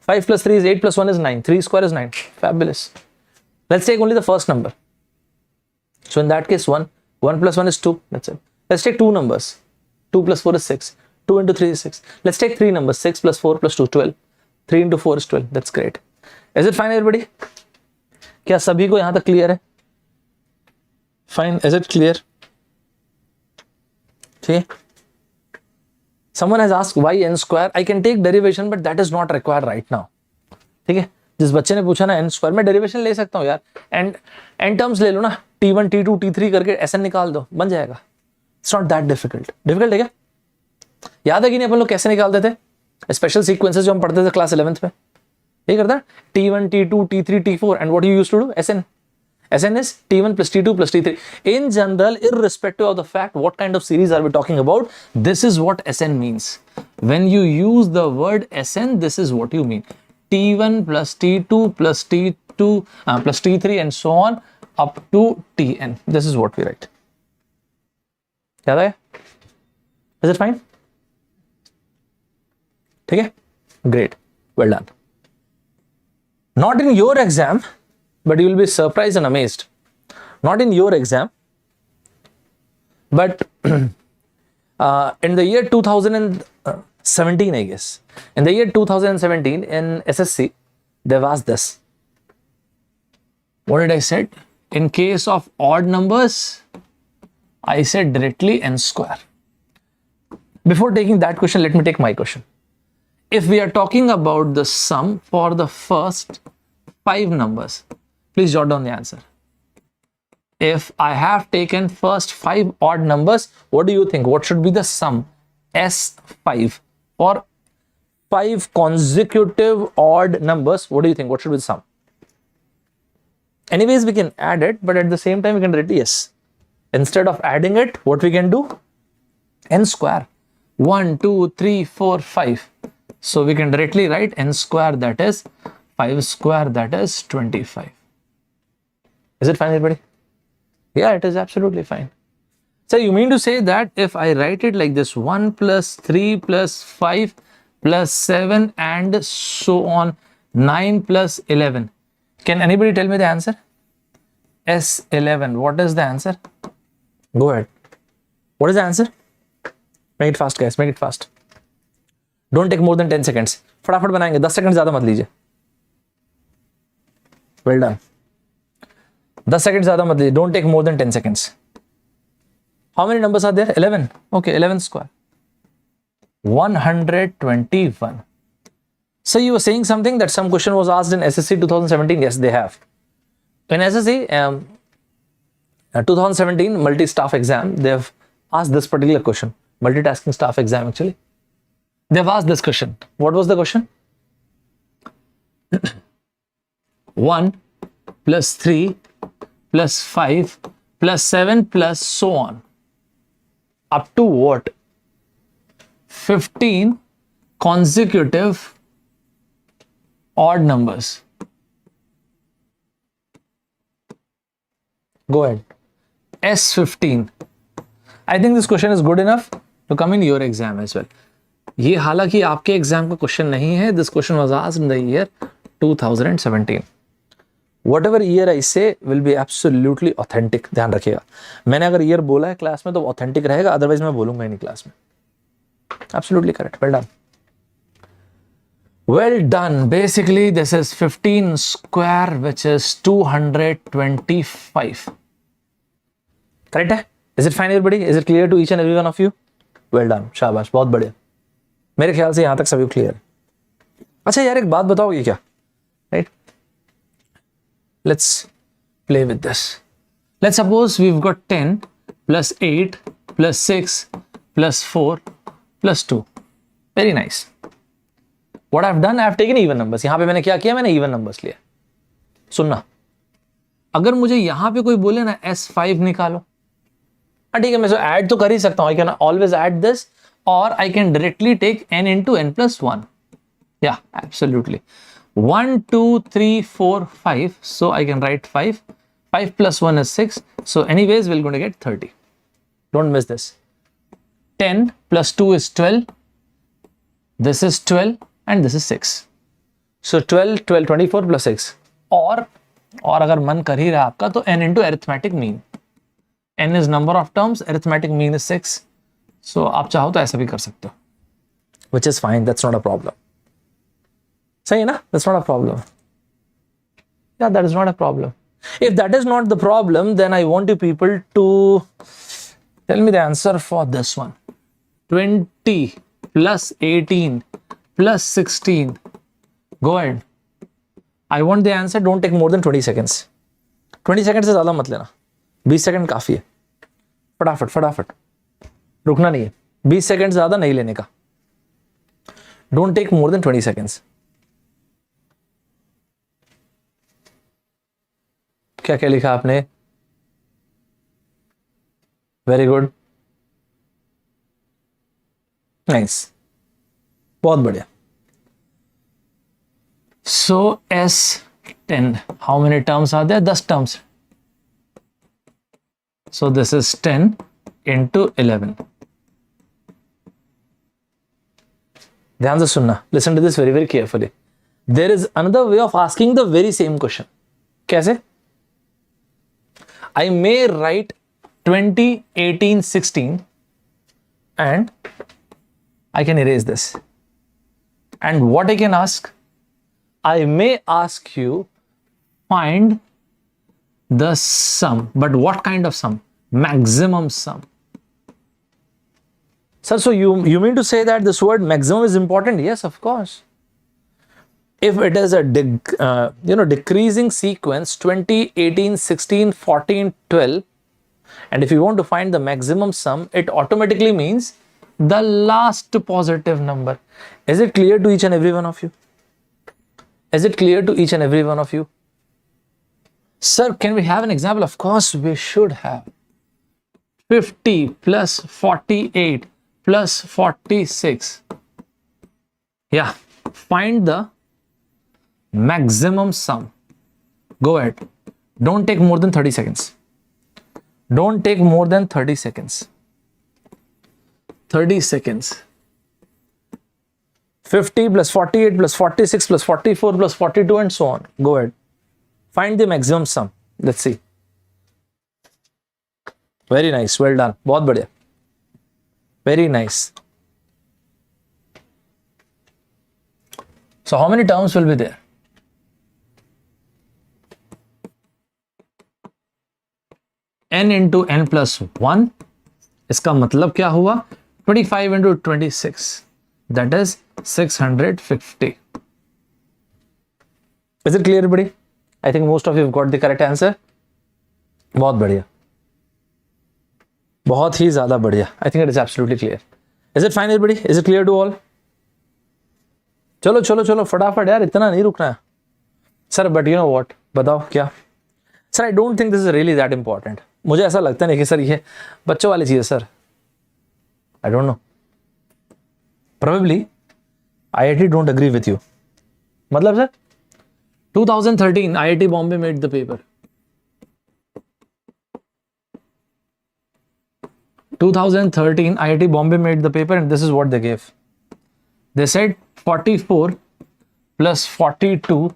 5 plus 3 is 8 plus 1 is 9. 3 square is 9. Fabulous. Let's take only the first number. So in that case, 1 plus 1 is 2. That's it. Let's take two numbers. 2 plus 4 is 6. 2 into 3 is 6. Let's take three numbers. 6 plus 4 plus 2, 12. 3 into 4 is 12. That's great. Is it fine, everybody? क्या सभी को यहां तक clear है? Fine. Is it clear? ठीक. Someone has asked why n square. I can take derivation, but that is not required right now. ठीक है. जिस बच्चे ने पूछा ना n square, मैं डेरिवेशन ले सकता हूँ यार. एंड n टर्म्स ले लो ना, t1 t2 t3 करके Sn निकाल दो, बन जाएगा. It's not that difficult. Difficult है क्या? याद है कि नहीं अपन लोग कैसे निकालते थे? स्पेशल सीक्वेंसेस जो हम पढ़ते थे क्लास 11th में, ये करता t1 t2 t3 t4 and what you used to do? Sn. Sn is t1 plus t2 plus t3. In general, irrespective of the fact what kind of series are we talking about, this is what Sn means. When you use the word Sn, this is what you mean. t1 plus t2 plus t2 plus t3 and so on up to tn. This is what we write. याद आया? Is it fine? ठीक है? Great. Well done. Not in your exam, but you will be surprised and amazed. Not in your exam, but in the year 2017, I guess. In the year 2017, in SSC, they've asked this. What did I say? In case of odd numbers, I said directly n square. Before taking that question, let me take my question. If we are talking about the sum for the first 5 numbers, please jot down the answer. If I have taken first 5 odd numbers, what do you think? What should be the sum? S5 or 5 consecutive odd numbers. What do you think? What should be the sum? Anyways, we can add it, but at the same time, we can write yes. Instead of adding it, what we can do? N square. 1, 2, 3, 4, 5. So we can directly write n square, that is 5 square, that is 25. Is it fine, everybody? Yeah, it is absolutely fine. So you mean to say that if I write it like this, 1 plus 3 plus 5 plus 7 and so on, 9 plus 11. Can anybody tell me the answer? S11. What is the answer? Go ahead. What is the answer? Make it fast, guys. Make it fast. Don't take more than 10 seconds. फटाफट बनाएंगे, 10 second ज्यादा मत लीजिए. Well done. 10 seconds ज्यादा मत लीजिए. Don't take more than 10 seconds. How many numbers are there? 11. Okay, 11 square. 121. So you were saying something that some question was asked in SSC 2017. Yes, they have. In SSC 2017 multi-staff exam, they have asked this particular question. Multitasking staff exam actually. They've asked this question. What was the question? 1 plus 3 plus 5 plus 7 plus so on. Up to what? 15 consecutive odd numbers. Go ahead. S15. I think this question is good enough to come in your exam as well. ये हालांकि आपके exam का question नहीं है, this question was asked in the year 2017. Whatever year I say will be absolutely authentic. ध्यान रखिएगा, मैंने अगर ईयर बोला है क्लास में तो ऑथेंटिक रहेगा, अदरवाइज मैं बोलूंगा ही नहीं क्लास में. Absolutely correct. Well done. Well done. Basically, this is 15 square, which is 225. Correct है? Is it fine, everybody? Is it clear to each and every one of you? Well done. शाबाश, बहुत बढ़िया. मेरे ख्याल से यहां तक सभी क्लियर है. अच्छा यार, एक बात बताओगे क्या? Right? Let's play with this. Let's suppose we've got 10 plus 8 plus 6 plus 4 plus 2. Very nice. What I've done, I've taken even numbers. यहां पे मैंने क्या किया? मैंने even numbers लिया. सुनना, अगर मुझे यहां पे कोई बोले ना S5 निकालो, ठीक है, मैं तो ऐड तो कर ही सकता हूं. I can always add this, or I can directly take n into n plus 1. Yeah, absolutely. 1, 2, 3, 4, 5. So I can write 5. 5 plus 1 is 6. So anyways, we're going to get 30. Don't miss this. 10 plus 2 is 12. This is 12 and this is 6. So 12, 12, 24 plus 6. और अगर मन कर ही रहा आपका तो n into arithmetic mean. n is number of terms, arithmetic mean is 6. So आप चाहो तो ऐसा भी कर सकते हो. Which is fine, that's not a problem. सही है ना? That's not a problem. Yeah, that is not a problem. If that is not the problem, then I want you people to tell me the answer for this one. 20 plus 18 plus 16. Go ahead. I want the answer. Don't take more than 20 seconds. 20 seconds से ज़्यादा मत लेना. 20 second काफी है. फटाफट फटाफट, रुकना नहीं है. 20 सेकंड ज़्यादा नहीं लेने का. Don't take more than 20 seconds. क्या क्या लिखा आपने? वेरी गुड, नाइस, बहुत बढ़िया. So S10, how many terms are there? 10 terms. So this is 10 into 11. ध्यान से सुनना, listen to this very very carefully. There is another way of asking the very same question. कैसे? I may write 20, 18, 16 and I can erase this. And what I can ask? I may ask you find the sum, but what kind of sum? Maximum sum. Sir, so you mean to say that this word maximum is important? Yes, of course. If it is a decreasing sequence 20, 18, 16, 14, 12, and if you want to find the maximum sum, it automatically means the last positive number. Is it clear to each and every one of you? Is it clear to each and every one of you? Sir, can we have an example? Of course we should have. 50 plus 48 plus 46. Yeah, find the maximum sum. Go ahead. Don't take more than 30 seconds. Don't take more than 30 seconds. 30 seconds. 50 plus 48 plus 46 plus 44 plus 42 and so on. Go ahead. Find the maximum sum. Let's see. Very nice. Well done. बहुत बढ़िया. Very nice. So how many terms will be there? n into n plus 1. इसका मतलब क्या हुआ? 25 into 26. That is 650. Is it clear, everybody? I think most of you have got the correct answer. बहुत बढ़िया, बहुत ही ज़्यादा बढ़िया. I think it is absolutely clear. Is it fine, everybody? Is it clear to all? चलो चलो चलो फटाफट यार, इतना नहीं रुकना है. Sir but you know what, बताओ क्या? Sir I don't think this is really that important. मुझे ऐसा लगता नहीं कि सर ये बच्चों वाली चीज़ है sir. I don't know, probably IIT don't agree with you. मतलब sir 2013 IIT Bombay made the paper. 2013 IIT Bombay made the paper and this is what they gave. They said 44 plus 42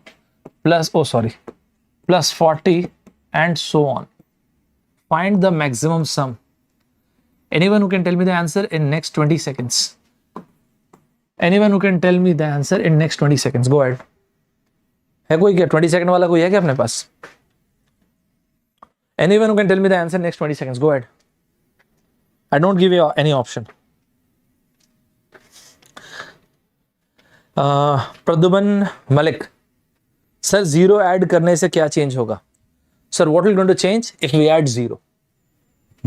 plus plus 40 and so on. Find the maximum sum. Anyone who can tell me the answer in next 20 seconds? Anyone who can tell me the answer in next 20 seconds? Go ahead. है कोई क्या 20 second वाला कोई है क्या अपने पास? Anyone who can tell me the answer in next 20 seconds? Go ahead. I don't give you any option. Pradyuman Malik sir, zero add करने से क्या चेंज होगा? Sir, what will going to change if we add zero?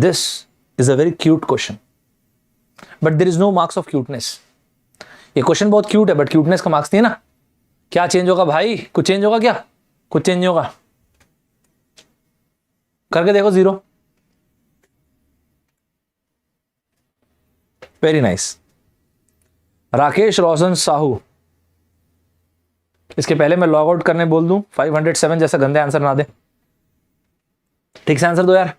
This is a very cute question, but there is no marks of cuteness. ये question बहुत cute है, but cuteness का marks नहीं है ना. क्या चेंज होगा भाई? कुछ चेंज होगा क्या? कुछ चेंज नहीं होगा. करके देखो जीरो. Very nice. राकेश रोशन साहू, इसके पहले मैं लॉग आउट करने बोल दूं 507 जैसा गंदे आंसर ना दे. ठीक से आंसर दो यार.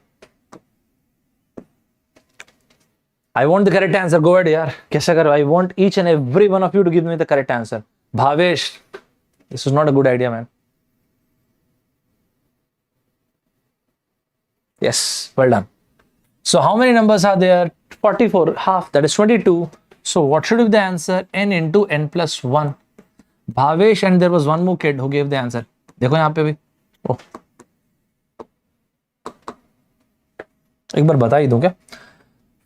I want the correct answer. Go ahead यार. कैसे करो? I want each and every one of you to give me the correct answer. Bhavesh, this is not a good idea, man. Yes, well done. So how many numbers are there? 44, half, that is 22. So what should be the answer? N into n plus 1. Bhavesh, and there was one more kid who gave the answer. देखो यहाँ पे भी. Oh. एक बार बता ही दूं क्या?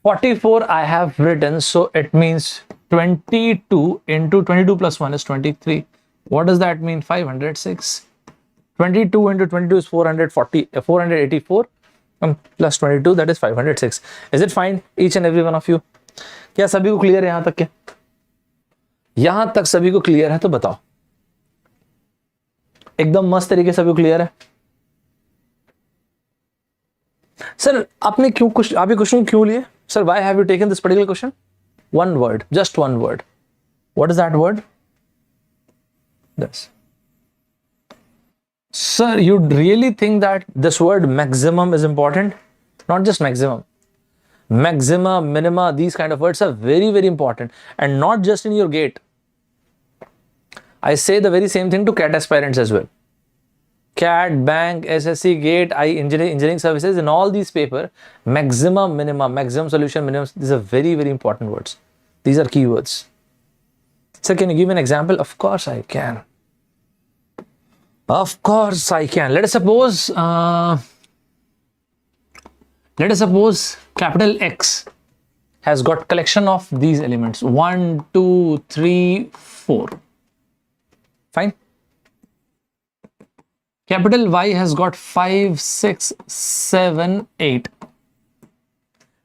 44 I have written, so it means 22 into 22 plus 1 is 23. What does that mean? 506. 22 into 22 is 484 plus 22, that is 506. Is it fine, each and every one of you? क्या सभी को क्लियर है यहां तक? क्या यहां तक सभी को क्लियर है? तो बताओ. एकदम मस्त तरीके से सभी को क्लियर है? सर आपने क्यों कुछ आप ये क्वेश्चन क्यों लिए? Sir, why have you taken this particular question? One word, just one word. What is that word? This. Sir, you really think that this word maximum is important? Not just maximum. Maxima, minima, these kind of words are very, very important. And not just in your gate. I say the very same thing to CAT aspirants as well. CAT, bank, SSC, GATE, engineering services, in all these paper, maximum, minimum, maximum solution, minimum, these are very, very important words. These are keywords. Sir, can you give an example? Of course I can. Of course I can. Let us suppose capital X has got collection of these elements. 1, 2, 3, 4. Fine. Capital Y has got 5, 6, 7, 8.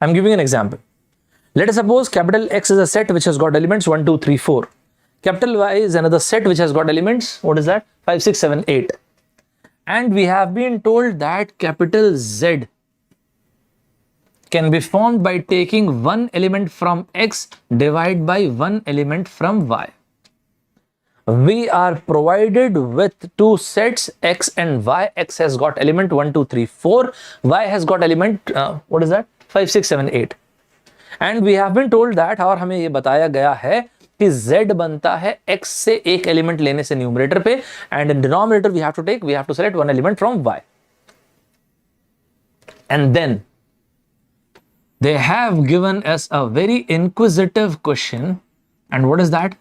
I'm giving an example. Let us suppose capital X is a set which has got elements 1, 2, 3, 4. Capital Y is another set which has got elements, what is that? 5, 6, 7, 8. And we have been told that capital Z can be formed by taking one element from X divided by one element from Y. We are provided with two sets X and Y. X has got element 1, 2, 3, 4. Y has got element, what is that? 5, 6, 7, 8. And we have been told that, और हमें ये बताया गया है कि Z बनता है X से एक एलिमेंट लेने से न्यूमरेटर पे, and in denominator we have to select one element from Y. And then they have given us a very inquisitive question, and what is that?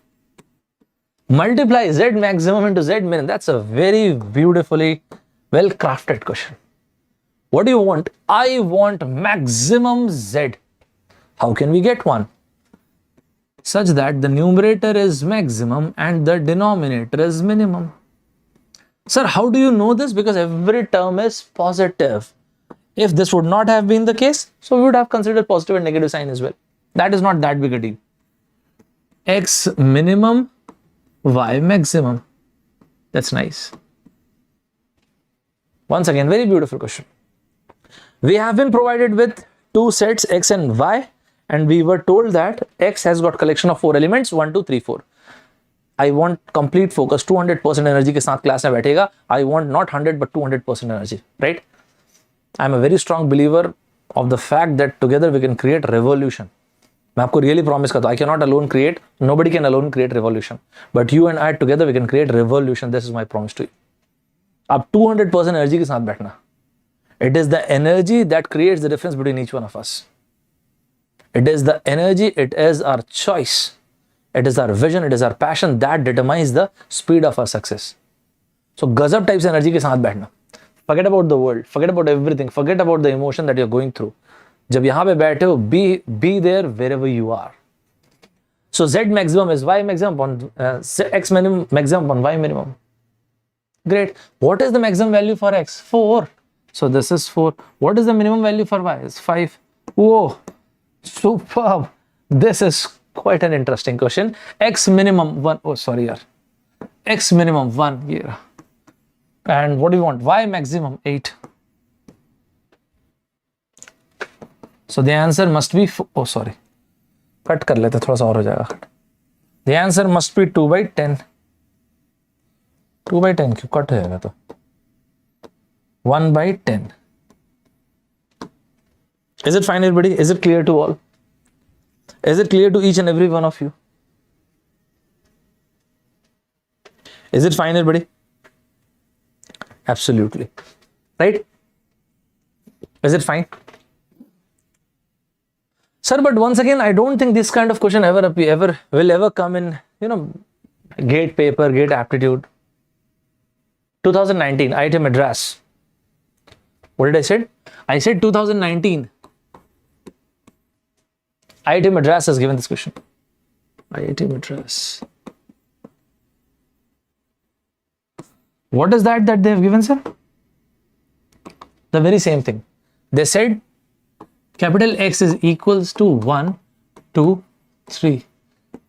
Multiply Z maximum into Z min. That's a very beautifully well crafted question. What do you want? I want maximum Z. How can we get one? Such that the numerator is maximum and the denominator is minimum. Sir, how do you know this? Because every term is positive. If this would not have been the case, so we would have considered positive and negative sign as well. That is not that big a deal. X minimum, Y maximum. That's nice. Once again, very beautiful question. We have been provided with two sets X and Y, and we were told that X has got collection of 4 elements 1, 2, 3, 4. I want complete focus, 200% energy के साथ class में बैठेगा. I want not 100 but 200% energy, right? I'm a very strong believer of the fact that together we can create revolution. मैं आपको really promise करता हूं, I can not alone create, nobody can alone create revolution, but you and I together we can create revolution. This is my promise to you. आप 200% energy के साथ बैठना. It is the energy that creates the difference between each one of us. It is the energy, it is our choice, it is our vision, it is our passion that determines the speed of our success. सो गजब type से energy के साथ बैठना. Forget about the world, forget about everything, forget about the emotion that you're going through. जब यहाँ पे बैठे हो, be there wherever you are. So Z maximum is Y maximum upon X minimum maximum upon Y minimum. Great. What is the maximum value for X? 4. So this is 4. What is the minimum value for Y? It's 5. Whoa, superb. This is quite an interesting question. X minimum 1. Oh, sorry, yaar. X minimum 1. Yeah. And what do you want? Y maximum 8. So the answer must be, oh sorry, cut कर लेते, थोड़ा सा और हो जाएगा cut. The answer must be 2/10. 2/10 क्यों cut हो जाएगा तो 1/10. Is it fine, everybody? Is it clear to all? Is it clear to each and every one of you? Is it fine, everybody? Absolutely. Right? Is it fine? Sir, but once again, I don't think this kind of question will ever come in, GATE paper, GATE aptitude. 2019, IIT Madras. What did I say? I said 2019. IIT Madras has given this question. IIT Madras. What is that they have given, sir? The very same thing. They said capital X is equals to 1, 2, 3.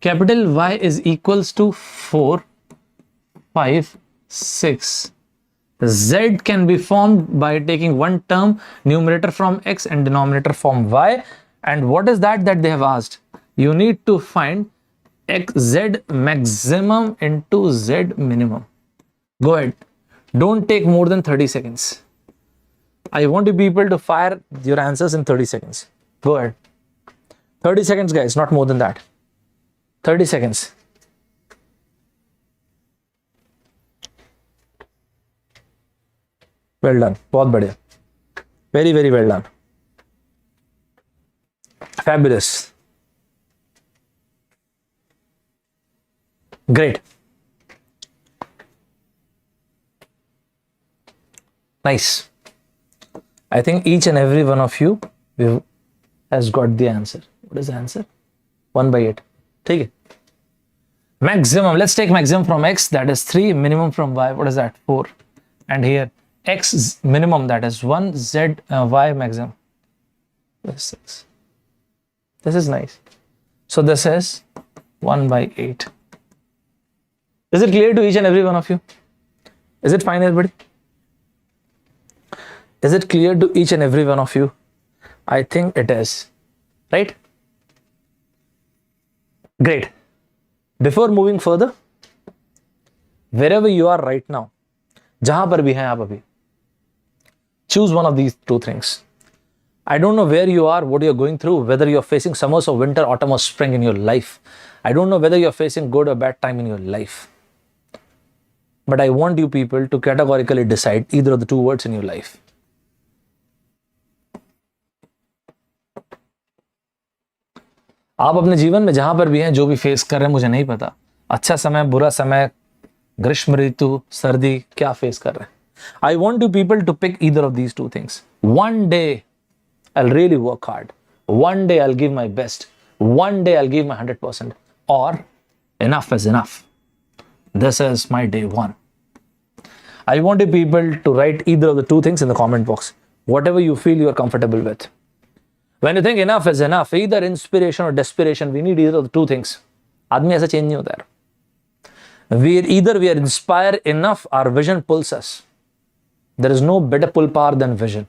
Capital Y is equals to 4, 5, 6. Z can be formed by taking one term, numerator from X and denominator from Y. And what is that they have asked? You need to find Z maximum into Z minimum. Go ahead. Don't take more than 30 seconds. I want you people to fire your answers in 30 seconds. Go ahead. 30 seconds, guys, not more than that. 30 seconds. Well done. बहुत बढ़िया. Very, very well done. Fabulous. Great. Nice. I think each and every one of you has got the answer. What is the answer? 1/8. Take it. Maximum. Let's take maximum from X. That is 3. Minimum from Y. What is that? 4. And here X minimum. That is 1. Z Y maximum. That is 6. This is nice. So this is 1/8. Is it clear to each and every one of you? Is it fine, everybody? Is it clear to each and every one of you? I think it is. Right? Great. Before moving further, wherever you are right now, जहां पर भी हैं आप अभी, choose one of these two things. I don't know where you are, what you're going through, whether you're facing summers or winter, autumn or spring in your life. I don't know whether you're facing good or bad time in your life. But I want you people to categorically decide either of the two words in your life. आप अपने जीवन में जहां पर भी हैं, जो भी फेस कर रहे हैं, मुझे नहीं पता, अच्छा समय, बुरा समय, ग्रीष्म ऋतु, सर्दी, क्या फेस कर रहे हैं. I want you people to pick either of these two things. One day I really work hard, one day I give my best, one day I give my 100%, और enough is enough. This is my day one. I want you people to write either of the two things in the comment box, whatever you feel you are comfortable with. When you think enough is enough, either inspiration or desperation, we need either of the two things. आदमी ऐसा change नहीं होता यार. We are inspired enough, our vision pulls us. There is no better pull power than vision.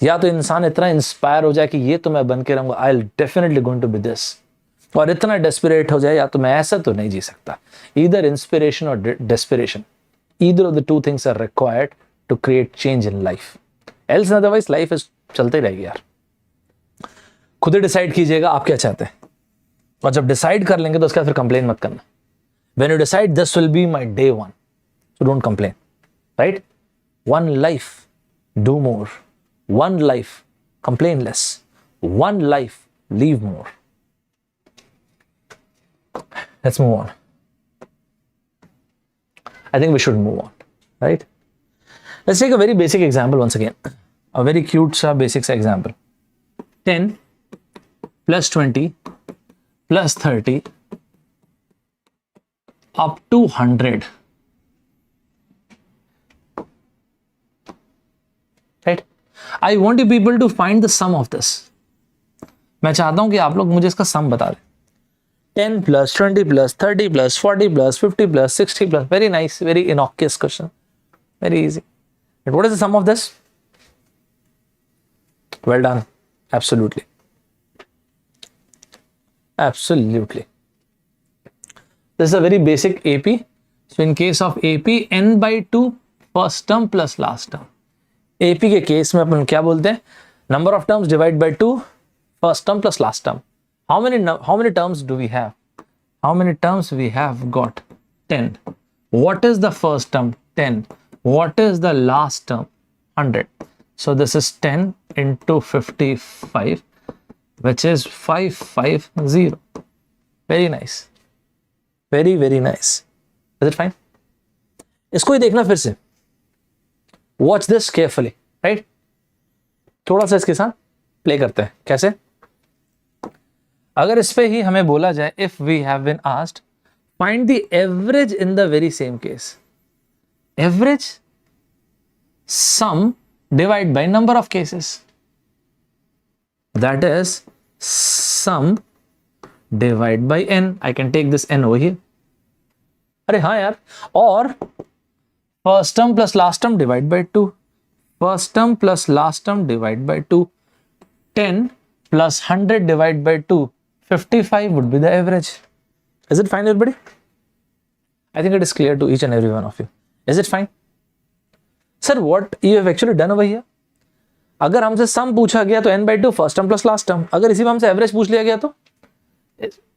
या तो इंसान इतना inspire हो जाए कि ये तो मैं बन के रहूंगा, I'll definitely going to be this. और इतना desperate हो जाए, या तो मैं ऐसा तो नहीं जी सकता. Either inspiration or desperation. Either of the two things are required to create change in life. Else otherwise life is चलते रहेगी यार. खुद ही डिसाइड कीजिएगा आप क्या चाहते हैं, और जब डिसाइड कर लेंगे तो उसके बाद फिर कंप्लेन मत करना. When you decide this will be my day one, so don't complain, right? One life, do more. One life, complain less. One life, leave more. Let's move on. I think we should move on, right? Let's take a very basic example once again. A very cute basic example. 10 plus 20 plus 30 up to 100. Right? I want you people to find the sum of this. मैं चाहता हूं कि आप लोग मुझे इसका सम बता दें. 10 plus 20 plus 30 plus 40 plus 50 plus 60 plus. Very nice, very innocuous question. Very easy. But what is the sum of this? Well done. Absolutely. Absolutely. This is a very basic AP. So in case of AP, n by 2 first term plus last term. AP के case में अपन क्या बोलते हैं? Number of terms divided by 2 first term plus last term. How many terms do we have? How many terms we have got? 10. What is the first term? 10. What is the last term? 100. So this is 10 into 55, which is 550. Very nice. Very, very nice. Is it fine? इसको ही देखना फिर से. Watch this carefully, right? थोड़ा सा इसके साथ play करते हैं. कैसे? अगर इस पे ही हमें बोला जाए, if we have been asked, find the average in the very same case. Average sum divided by number of cases. That is sum divided by n. I can take this n over here. अरे हाँ यार. और first term plus last term divided by 2. First term plus last term divided by 2. 10 plus 100 divided by 2. 55 would be the average. Is it fine, everybody? I think it is clear to each and every one of you. Is it fine? Sir, what you have actually done over here? अगर हमसे सम पूछा गया तो n by 2 first term plus last term. अगर इसी में हमसे average पूछ लिया गया तो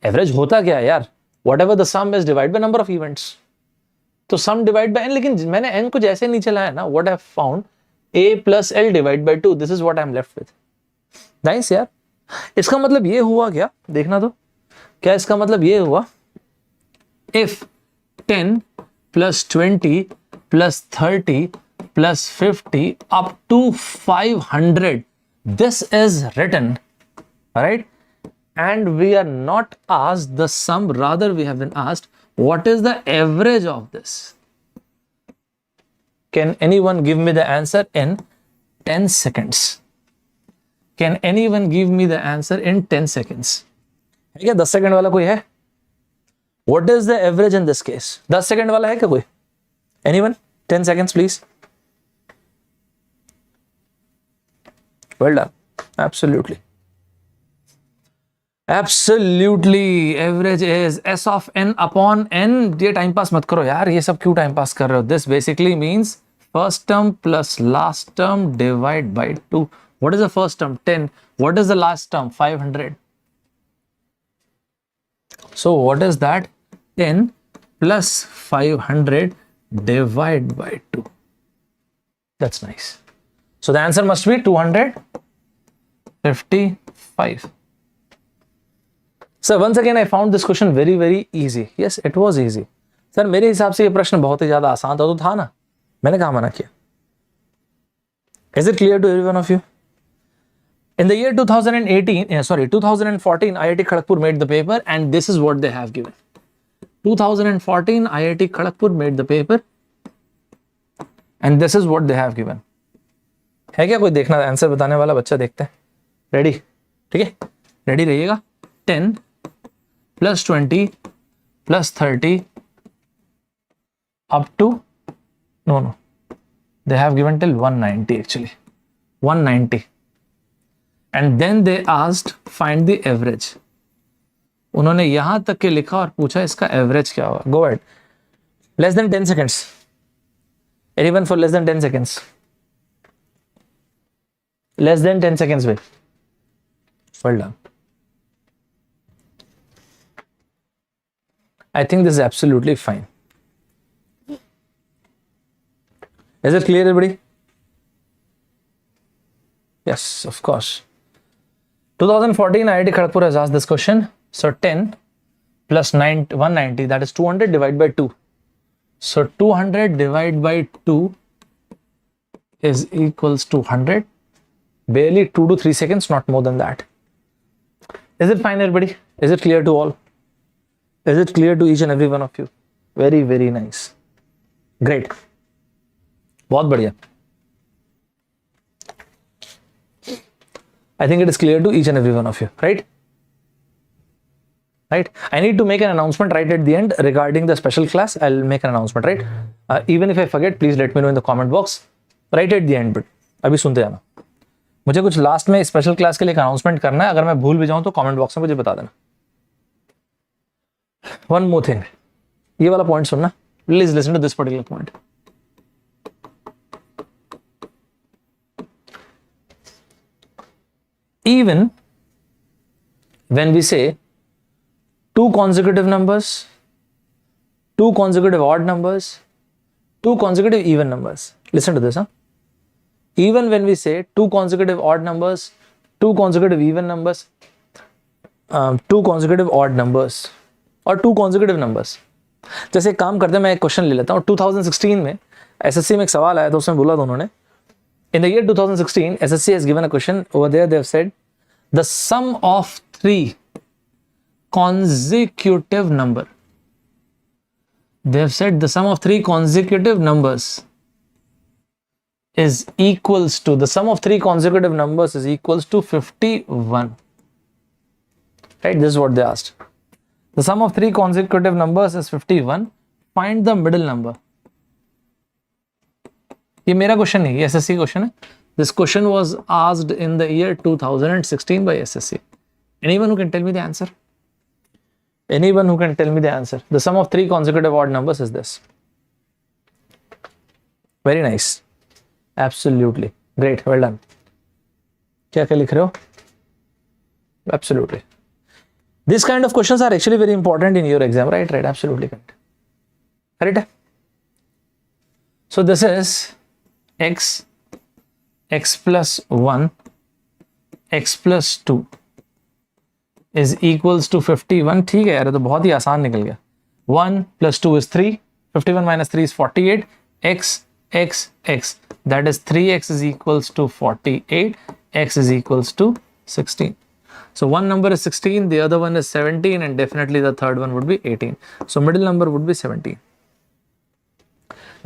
एवरेज होता क्या है यार? Whatever the sum is divided by number of events. तो sum divided by n, लेकिन मैंने n को जैसे नीचे लाया ना, what I have found a plus l divided by 2. This is what I am left with. Nice यार. इसका मतलब ये हुआ क्या? देखना तो. क्या इसका मतलब ये हुआ? If 10 plus 20 plus 30 plus 50 up to 500, this is written, right? And we are not asked the sum, rather we have been asked what is the average of this. Can anyone give me the answer in 10 seconds? Can anyone give me the answer in 10 seconds? है क्या 10 second वाला कोई है? What is the average in this case? 10 second वाला है क्या कोई? Anyone? 10 seconds please. Well done. Absolutely. Absolutely. Average is S of n upon n. ये टाइम पास मत करो यार, ये सब क्यों टाइम पास कर रहे हो? This basically means first term plus last term divided by 2. What is the first term? 10. What is the last term? 500. So what is that? 10 plus 500 divided by 2. That's nice. So the answer must be 255. Sir, once again I found this question very, very easy. Yes, it was easy. Sir, मेरे हिसाब से ये प्रश्न बहुत ही ज्यादा आसान था, तो था ना? मैंने कहा मना किया. Is it clear to every one of you? In the year 2014, IIT Kharagpur made the paper and this is what they have given. 2014, IIT Kharagpur made the paper and this is what they have given. है क्या कोई देखना answer बताने वाला बच्चा? देखते हैं. Ready? ठीक है, रेडी रहिएगा. 10 plus 20 plus 30 up to no they have given till 190 actually 190 and then they asked find the average. उन्होंने यहां तक के लिखा और पूछा इसका एवरेज क्या होगा. Go ahead. Less than 10 seconds. Anyone for less than 10 seconds? Less than 10 seconds. Wait. Well done. I think this is absolutely fine. Is it clear, everybody? Yes, of course. 2014 IIT Kharagpur has asked this question. So 10 plus 190, that is 200 divided by 2. So 200 divided by 2 is equals to 100. Barely 2 to 3 seconds, not more than that. Is it fine, everybody? Is it clear to all? Is it clear to each and every one of you? Very, very nice. Great. बहुत बढ़िया. I think it is clear to each and every one of you, right? Right? I need to make an announcement right at the end regarding the special class. I'll make an announcement, right? Even if I forget, please let me know in the comment box. Right at the end, but अभी सुनते जाना. मुझे कुछ last में special class के लिए एक announcement करना है. अगर मैं भूल भी जाऊं तो कमेंट बॉक्स में मुझे बता देना. वन मोर थिंग, ये वाला पॉइंट सुनना. Please listen to this particular point. Even when we say two consecutive numbers, two consecutive odd numbers, two consecutive even numbers. Listen to this, huh? Even when we say two consecutive odd numbers, two consecutive even numbers, two consecutive odd numbers, और two consecutive numbers. जैसे एक काम करते हैं, मैं एक question ले लेता हूँ. 2016 में एसएससी में एक सवाल आया था, उसमें बोला था उन्होंने, in the year 2016, SSC has given a question. Over there, they have said the sum of three consecutive number. They have said the sum of three consecutive numbers is equals to, the sum of three consecutive numbers is equals to 51. Right? This is what they asked. The sum of three consecutive numbers is 51. Find the middle number. ये मेरा question नहीं, ये SSC question है. This question was asked in the year 2016 by SSC. Anyone who can tell me the answer? Anyone who can tell me the answer? The sum of three consecutive odd numbers is this. Very nice, absolutely great, well done. क्या क्या लिख रहे हो? Absolutely. This kind of questions are actually very important in your exam, right? Right, absolutely correct. Correct है. So this is x plus 1, x plus 2 is equals to 51. ठीक है यार, तो बहुत ही आसान निकल गया. 1 plus 2 is 3. 51 minus 3 is 48. x, that is 3x is equals to 48. X is equals to 16. So one number is 16, the other one is 17, and definitely the third one would be 18. So middle number would be 17.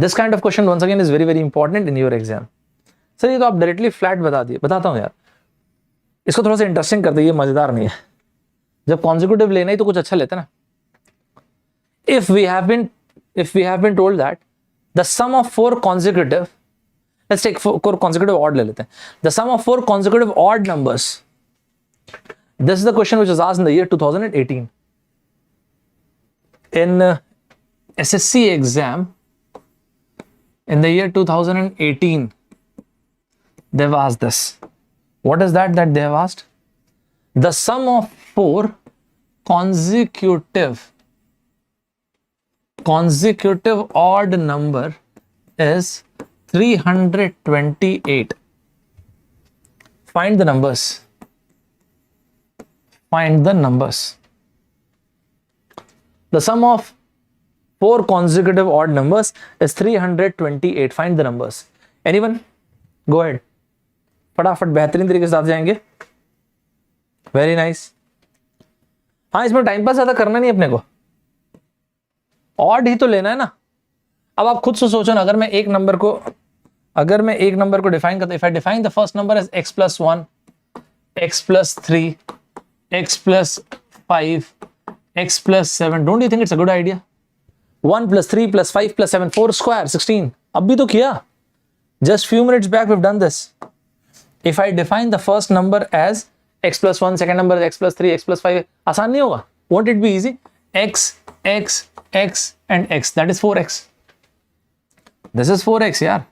This kind of question once again is very very important in your exam. Sir ये तो आप directly flat बता दिए. बताता हूँ यार, इसको थोड़ा सा इंटरेस्टिंग कर दिए, मजेदार नहीं है. जब कॉन्जिक्यूटिव लेना ही तो कुछ अच्छा लेते ना. If we have been told that the sum of four consecutive, let's take four consecutive odd ले लेते हैं. The sum of four consecutive odd numbers. This is the question which was asked in the year 2018 in SSC exam. In the year 2018, they've asked this. What is that they have asked? The sum of four consecutive odd number is 328. Find the numbers. Find the numbers. The sum of four consecutive odd numbers is 328. Find the numbers. Anyone? Go ahead. फटाफट बेहतरीन तरीके से आप जाएंगे. Very nice. हाँ, इसमें time pass ज्यादा करना नहीं अपने को. ऑड ही तो लेना है ना. अब आप खुद से सोचो ना, अगर मैं एक नंबर को डिफाइन करता हूं, if I define the first number as x plus 1, x plus 3, x plus 5, x plus 7, don't you think it's a good idea? 1 plus 3 plus 5 plus 7, 4 square, 16. अब भी तो किया. Just few minutes back we've done this. If I define the first number as x plus 1, second number is x plus 3, x plus 5, आसान नहीं होगा? Won't it be easy? x, x, x and x, that is 4x. This is 4x यार.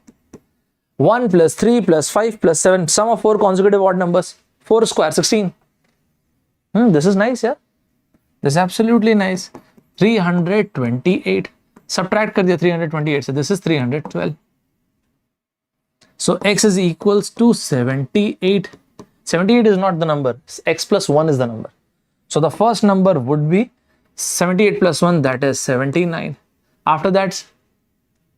1 plus 3 plus 5 plus 7, sum of four consecutive odd numbers, 4 square, 16. This is nice, yeah. This is absolutely nice. 328. Subtract कर दिया 328 से. This is 312. So x is equals to 78. 78 is not the number. X plus 1 is the number. So the first number would be 78 plus 1, that is 79. After that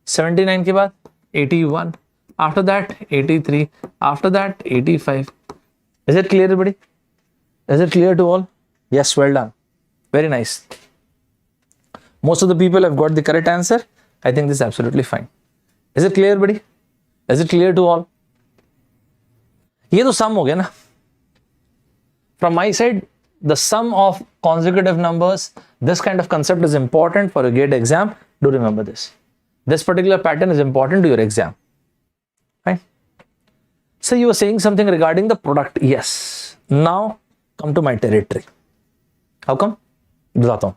79 के बाद 81. After that 83. After that 85. Is it clear, everybody? Is it clear to all? Yes, well done. Very nice. Most of the people have got the correct answer. I think this is absolutely fine. Is it clear, everybody? Is it clear to all? ये तो sum हो गया ना. From my side, the sum of consecutive numbers, this kind of concept is important for a GATE exam. Do remember this. This particular pattern is important to your exam. Right? So you were saying something regarding the product. Yes. Now come to my territory. How come? बताता हूं.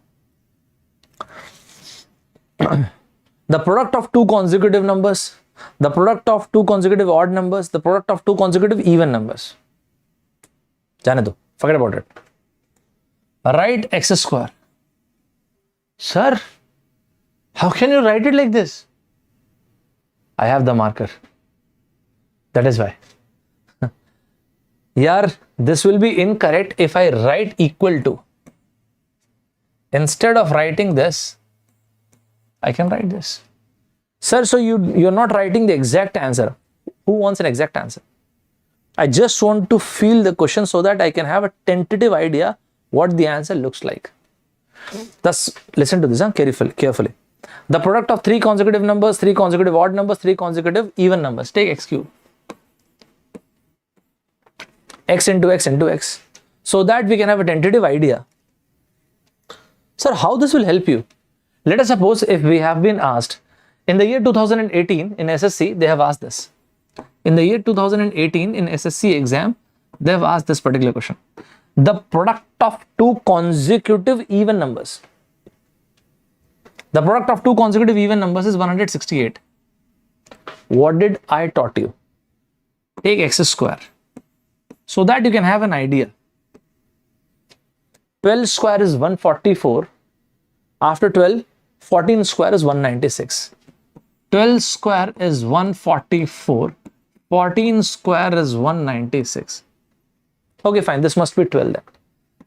The product of two consecutive numbers, the product of two consecutive odd numbers, the product of two consecutive even numbers. जाने दो. Forget about it. Write x square. Sir, how can you write it like this? I have the marker. That is why. Yaar, this will be incorrect if I write equal to. Instead of writing this, I can write this. Sir, so you're not writing the exact answer. Who wants an exact answer? I just want to feel the question so that I can have a tentative idea what the answer looks like. Thus, listen to this carefully. The product of three consecutive numbers, three consecutive odd numbers, three consecutive even numbers. Take x cube. X into x into x. So that we can have a tentative idea. Sir, how this will help you? Let us suppose if we have been asked in the year 2018 in SSC, they have asked this. In the year 2018 in SSC exam, they have asked this particular question. The product of two consecutive even numbers. The product of two consecutive even numbers is 168. What did I taught you? Take x square. So that you can have an idea. 12 square is 144. After 12, 14 square is 196. 12 square is 144. 14 square is 196. Okay, fine. This must be 12 then.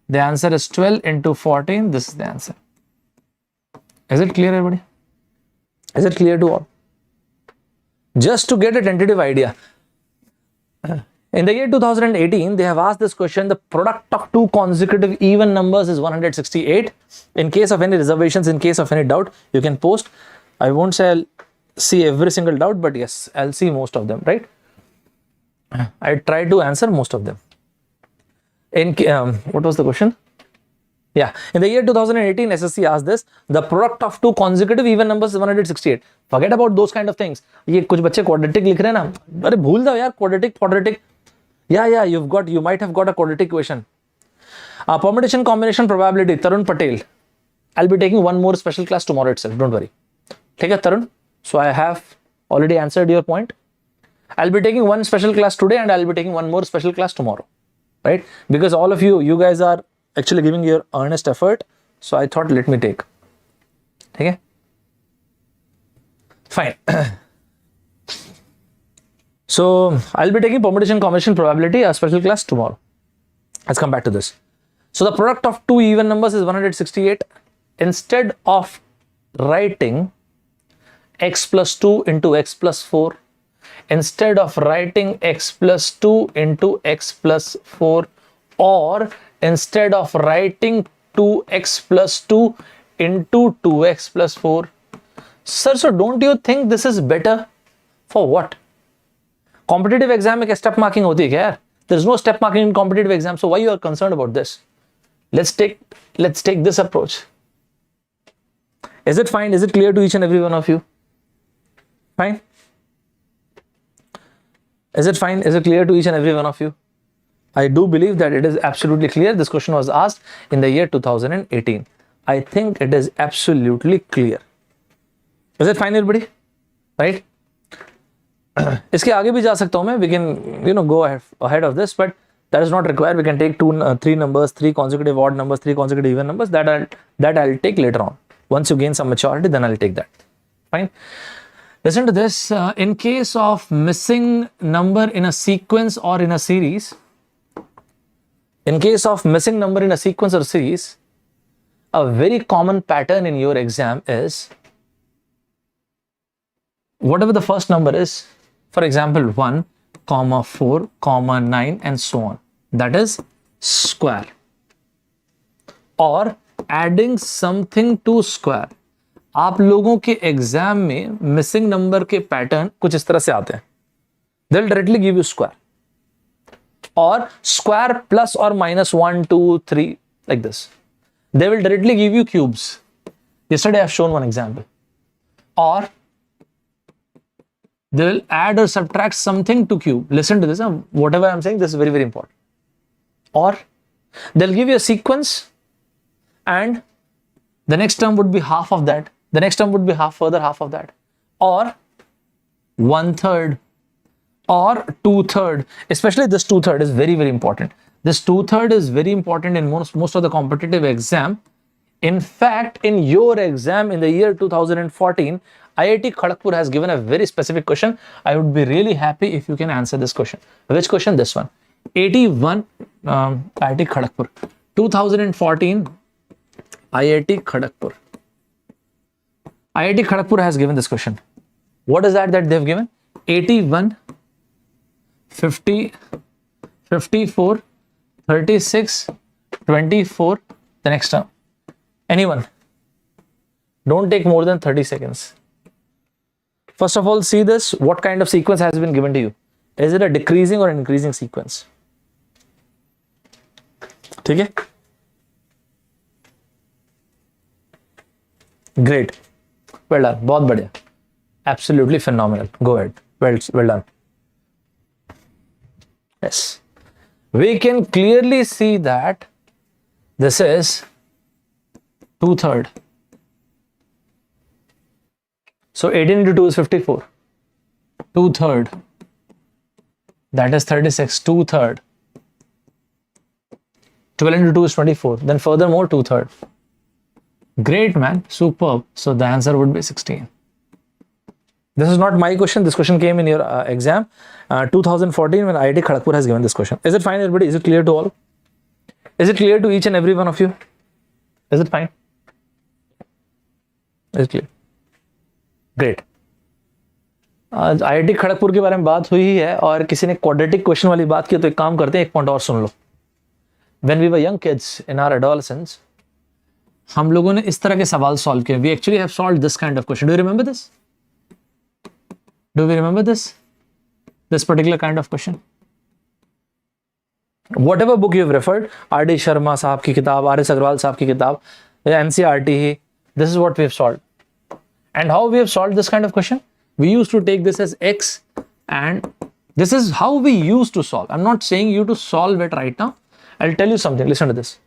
The answer is 12 into 14. This is the answer. Is it clear, everybody? Is it clear to all? Just to get a tentative idea. In the year 2018, they have asked this question. The product of two consecutive even numbers is 168. In case of any reservations, in case of any doubt, you can post. I won't say I'll see every single doubt, but yes, I'll see most of them, right? I try to answer most of them. What was the question? Yeah, in the year 2018, SSC asked this. The product of two consecutive even numbers is 168. Forget about those kind of things. ये कुछ बच्चे quadratic लिख रहे हैं ना. अरे भूल जाओ यार quadratic. Yeah, you might have got a quadratic question. Permutation combination probability, Tarun Patel. I'll be taking one more special class tomorrow itself. Don't worry. Take it, Tarun. So I have already answered your point. I'll be taking one special class today and I'll be taking one more special class tomorrow. Right? Because all of you guys are actually giving your earnest effort. So I thought, let me take. Okay? Fine. So I'll be taking permutation combination probability, a special class tomorrow. Let's come back to this. So the product of two even numbers is 168. Instead of writing x plus 2 into x plus 4, instead of writing x plus 2 into x plus 4, or instead of writing 2x plus 2 into 2x plus 4. Sir, so don't you think this is better? For what? Competitive exam में क्या step marking होती है क्या यार? There is no step marking in competitive exam, so why you are concerned about this? Let's take this approach. Is it fine? Is it clear to each and every one of you? Fine? Is it fine? Is it clear to each and every one of you? I do believe that it is absolutely clear. This question was asked in the year 2018. I think it is absolutely clear. Is it fine, everybody? Right? इसके आगे भी जा सकता हूं मैं. We can, go ahead of this, but That is not required. We can take three numbers, three consecutive odd numbers, three consecutive even numbers. That I'll take later on. Once you gain some maturity, then I'll take that. Fine. Listen to this. In case of missing number in a sequence or in a series, in case of missing number in a sequence or series, a very common pattern in your exam is whatever the first number is, for example, 1, 4, 9 and so on. That is square. Or adding something to square. आप लोगों के exam में missing number के pattern कुछ इस तरह से आते हैं. They will directly give you square. Or square plus or minus 1, 2, 3 like this. They will directly give you cubes. Yesterday I have shown one example. Or they will add or subtract something to cube. Listen to this. Whatever I'm saying, this is very, very important. Or they'll give you a sequence and the next term would be half of that. The next term would be further half of that. Or 1/3 or 2/3. Especially this 2/3 is very, very important. This 2/3 is very important in most of the competitive exam. In fact, in your exam in the year 2014, IIT Kharagpur has given a very specific question. I would be really happy if you can answer this question. Which question? This one. 81 IIT Kharagpur. 2014 IIT Kharagpur. IIT Kharagpur has given this question. What is that they've given? 81, 50, 54, 36, 24, the next term. Anyone? Don't take more than 30 seconds. First of all, see this. What kind of sequence has been given to you? Is it a decreasing or increasing sequence? ठीक है? Great. Well done. बहुत बढ़िया. Absolutely phenomenal. Go ahead. Well done. Yes. We can clearly see that this is 2/3. So 18 into 2 is 54. 2/3. That is 36. 2/3. 12 into 2 is 24. Then furthermore 2/3. Great, man. Superb. So the answer would be 16. This is not my question. This question came in your exam 2014 when IIT Kharagpur has given this question. Is it fine, everybody? Is it clear to all? Is it clear to each and every one of you? Is it fine? Is it clear? Great. आज IIT Kharagpur के बारे में बात हुई है और किसी ने क्वाड्रेटिक क्वेश्चन वाली बात की, तो एक काम करते हैं, एक पॉइंट और सुन लो. When we were young kids in our adolescence, हम लोगों ने इस तरह के सवाल सॉल्व किए. We actually have solved this kind of question. Do you remember this? Do we remember this? This particular kind of question? Whatever book you have referred, R.D. Sharma साहब की किताब, R.S. Agrawal साहब की किताब, NCERT he, this is what we have solved. And how we have solved this kind of question? We used to take this as X, and this is how we used to solve. I'm not saying you to solve it right now. I'll tell you something. Listen to this.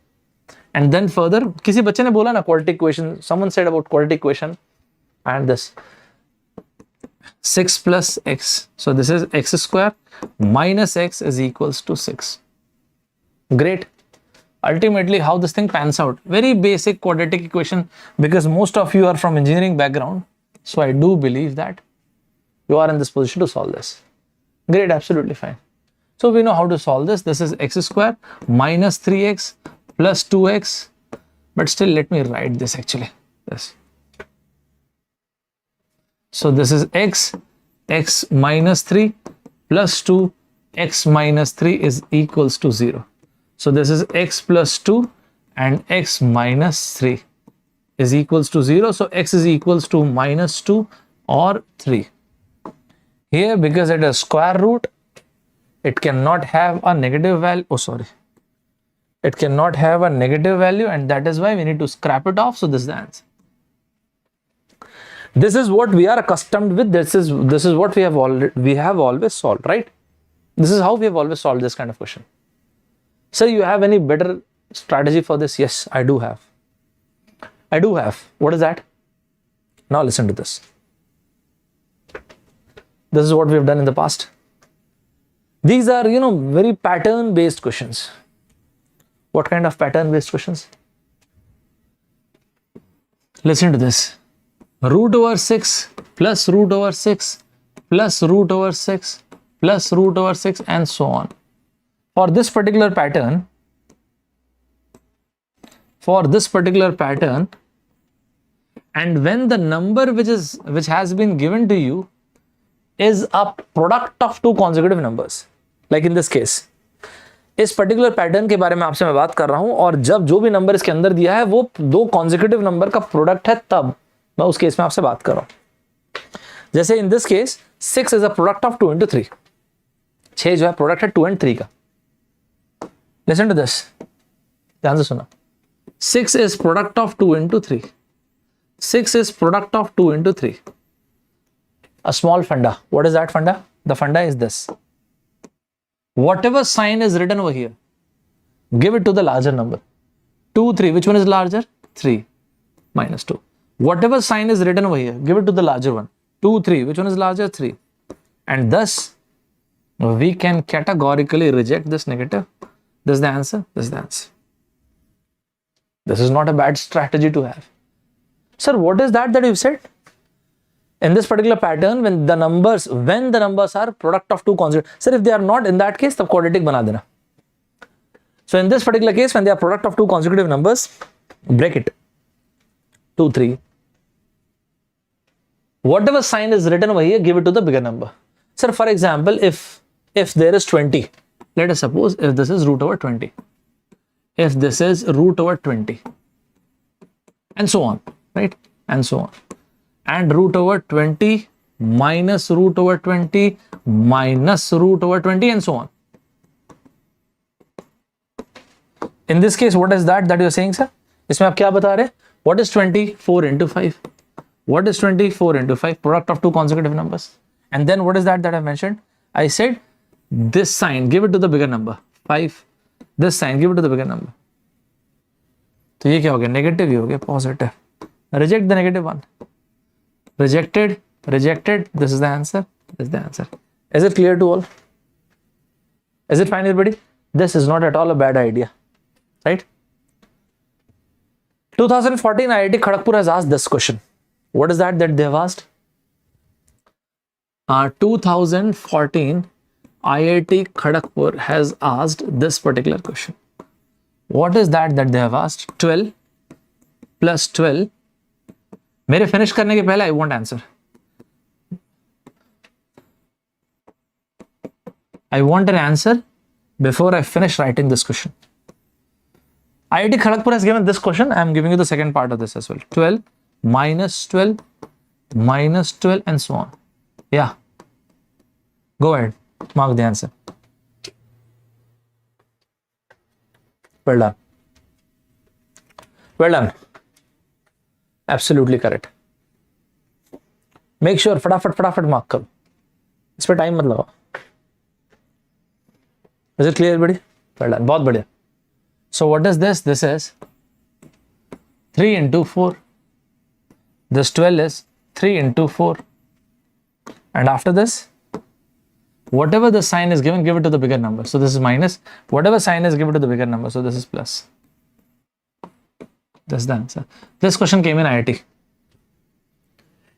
And then further, किसी बच्चे ने बोला ना quadratic equation. Someone said about quadratic equation and this 6 plus x. So this is x square minus x is equals to 6. Great. Ultimately, how this thing pans out. Very basic quadratic equation, because most of you are from engineering background. So I do believe that you are in this position to solve this. Great. Absolutely fine. So we know how to solve this. This is x square minus 3x plus 2x. But still, let me write this actually. This. So this is x minus 3 plus 2, x minus 3 is equals to 0. So this is x plus 2 and x minus 3 is equals to 0. So x is equals to minus 2 or 3. Here, because it is square root, it cannot have a negative value. Oh, sorry. It cannot have a negative value, and that is why we need to scrap it off. So this is the answer. This is what we are accustomed with. This is what we have always solved, right? This is how we have always solved this kind of question. Sir, you have any better strategy for this? Yes, I do have. I do have. What is that? Now listen to this. This is what we have done in the past. These are, very pattern based questions. What kind of pattern based questions? Listen to this. Root over 6 plus root over 6 plus root over 6 plus root over 6 and so on. For this particular pattern, and when the number which has been given to you is a product of two consecutive numbers, like in this case, इस particular pattern के बारे में आपसे मैं बात कर रहा हूं, और जब जो भी नंबर इसके अंदर दिया है वो दो कॉन्जिक्यूटिव नंबर का प्रोडक्ट है, तब मैं उस केस में आपसे बात कर रहा हूं. जैसे in this case 6 is a product of 2 into 3. 6 जो है प्रोडक्ट है 2 and 3 का. लिसन टू दिस, ध्यान से सुना. 6 is product of 2 into 3. 6 is product of 2 into 3. A small funda. What is that funda? The funda is this. Whatever sign is written over here, give it to the larger number. 2, 3. Which one is larger? 3 minus 2. Whatever sign is written over here, give it to the larger one. 2, 3. Which one is larger? 3. And thus, we can categorically reject this negative. This is the answer. This is the answer. This is not a bad strategy to have. Sir, what is that you've said? In this particular pattern, when the numbers are product of two consecutive. Sir, if they are not, in that case, the quadratic bana dena. So in this particular case, when they are product of two consecutive numbers, break it. 2, 3. Whatever sign is written over here, give it to the bigger number. Sir, for example, if there is 20, let us suppose if this is root over 20. If this is root over 20. And so on, right? And so on. And root over 20 minus root over 20 minus root over 20 and so on. In this case, what is that you are saying, sir? इसमें आप क्या बता रहे हैं? What is 24 into 5? What is 24 into 5? Product of two consecutive numbers. And then what is that I mentioned? I said this sign, give it to the bigger number. 5. This sign, give it to the bigger number. तो ये क्या हो गया? Negative ही हो गया, positive. Reject the negative one. Rejected. This is the answer. This is the answer. Is it clear to all? Is it fine, everybody? This is not at all a bad idea, right? 2014 IIT Kharagpur has asked this question. What is that they have asked? 2014 IIT Kharagpur has asked this particular question. What is that they have asked? 12 plus 12. मेरे finish करने के पहले I want answer. I want an answer before I finish writing this question. IIT Kharagpur has given this question. I am giving you the second part of this as well. 12 minus 12 minus 12 and so on. Yeah. Go ahead. Mark the answer. Well done. Well done. Absolutely correct. Make sure फटाफट mark करो. इस पे time मत लगाओ. Is it clear, everybody? Well done. बहुत बढ़िया. So what is this? This is 3 into 4. This 12 is 3 into 4. And after this, whatever the sign is given, give it to the bigger number. So this is minus. Whatever sign is, give it to the bigger number. So this is plus. That's the answer. This question came in IIT.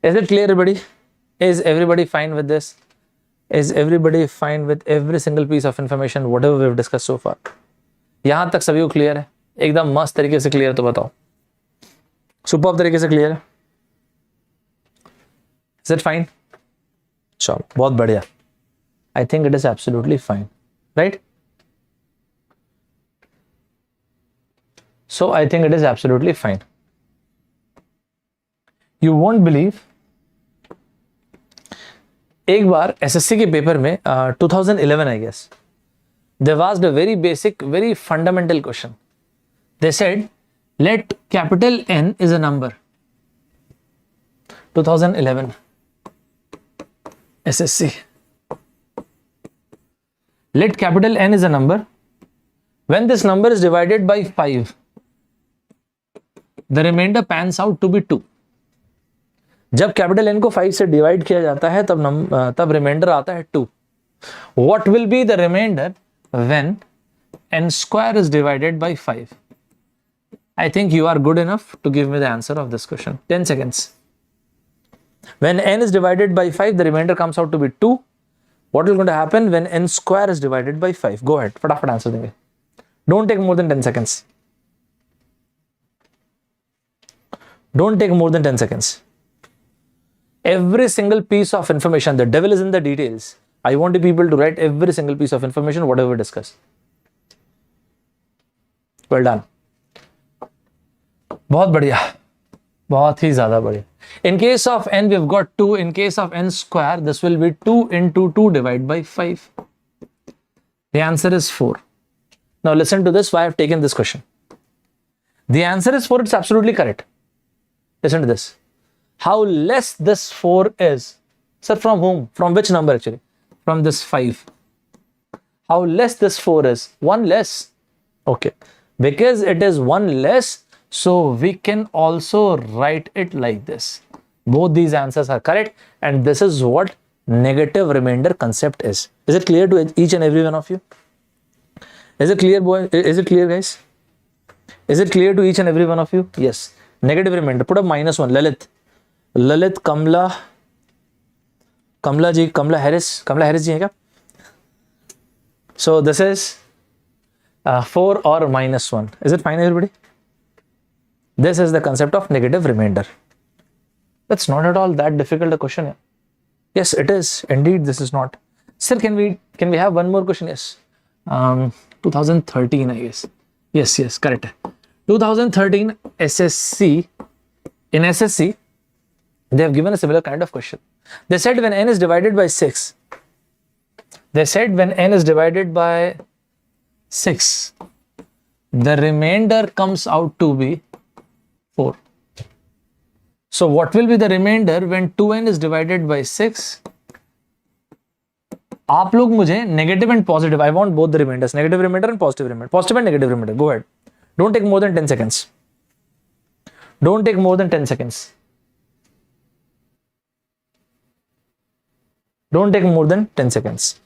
Is it clear, everybody? Is everybody fine with this? Is everybody fine with every single piece of information, whatever we've discussed so far? यहां तक सभी को clear है? एकदम मस्त तरीके से clear तो बताओ. सुपर्ब तरीके से क्लियर है? Is it fine? चलो, बहुत बढ़िया. I think it is absolutely fine, right? So I think it is absolutely fine. You won't believe. एक बार SSC के पेपर में 2011 I guess, they've asked a very basic, very fundamental question. They said, let capital N is a number. 2011 SSC. Let capital N is a number. When this number is divided by 5, the remainder pans out to be 2. जब capital N को 5 से divide किया जाता है तब reminder आता है 2. What will be the remainder when n square is divided by 5? I think you are good enough to give me the answer of this question. 10 seconds. When n is divided by 5, the remainder comes out to be 2. What is going to happen when n square is divided by 5? Go ahead. Fatafat answer देंगे. Don't take more than 10 seconds. Don't take more than 10 seconds. Every single piece of information, the devil is in the details. I want the people to write every single piece of information, whatever we discuss. Well done. बहुत बढ़िया, बहुत ही ज़्यादा बढ़िया. In case of n, we've got 2. In case of n square, this will be 2 into 2 divided by 5. The answer is 4. Now listen to this, why I've taken this question. The answer is 4, it's absolutely correct. Listen to this. How less this 4 is. Sir, from whom? From which number actually? From this 5. How less this 4 is? 1 less. Okay. Because it is 1 less, so we can also write it like this. Both these answers are correct, and this is what negative remainder concept is. Is it clear to each and every one of you? Is it clear, boy? Is it clear, guys? Is it clear to each and every one of you? Yes. Negative remainder. Put up -1. Lalit, Kamla Harris ji hai kya? So this is 4 or -1. Is it fine, everybody? This is the concept of negative remainder. That's not at all that difficult a question. Yeah? Yes, it is. Indeed, this is not. Sir, can we have one more question? Yes. 2013, I guess. Yes, correct. 2013 SSC. In SSC, they have given a similar kind of question. They said when n is divided by 6. They said when n is divided by 6, the remainder comes out to be 4. So what will be the remainder when 2n is divided by 6? आप लोग मुझे negative and positive, I want both the remainders, negative remainder and positive remainder. Positive and negative remainder. Go ahead. Don't take more than 10 seconds. Don't take more than 10 seconds. Don't take more than 10 seconds.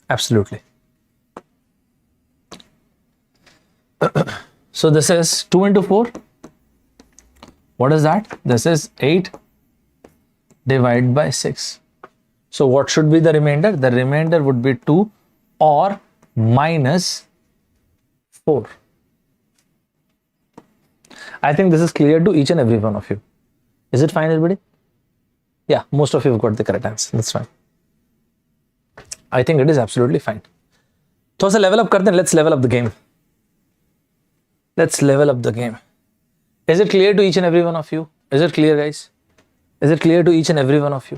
Absolutely. So this is 2 into 4. What is that? This is 8 divided by 6. So what should be the remainder? The remainder would be 2 or -4. I think this is clear to each and every one of you. Is it fine, everybody? Yeah, most of you have got the correct answer. That's fine. I think it is absolutely fine. थोड़ा सा level up करते हैं. Let's level up the game. Let's level up the game. Is it clear to each and every one of you? Is it clear, guys? Is it clear to each and every one of you?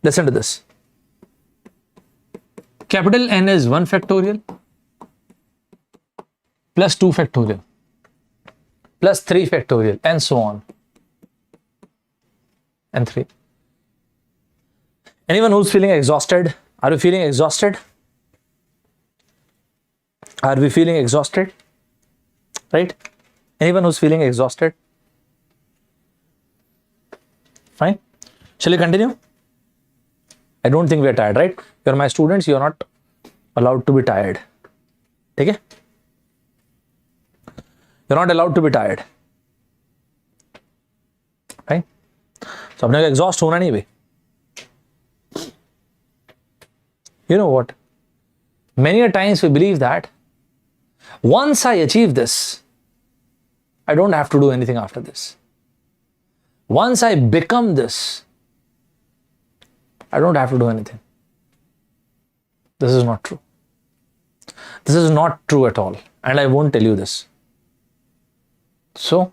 Listen to this. Capital N is 1 factorial plus 2 factorial plus 3 factorial and so on. And 3. Anyone who's feeling exhausted? Are you feeling exhausted? Are we feeling exhausted? Right? Anyone who's feeling exhausted? Fine. Shall we continue? I don't think we are tired, right? You're my students, you're not allowed to be tired. Okay? You're not allowed to be tired. Right? So, अपने को exhaust होना नहीं भाई. You know what? Many a times we believe that once I achieve this, I don't have to do anything after this. Once I become this, I don't have to do anything. This is not true. This is not true at all. And I won't tell you this. So,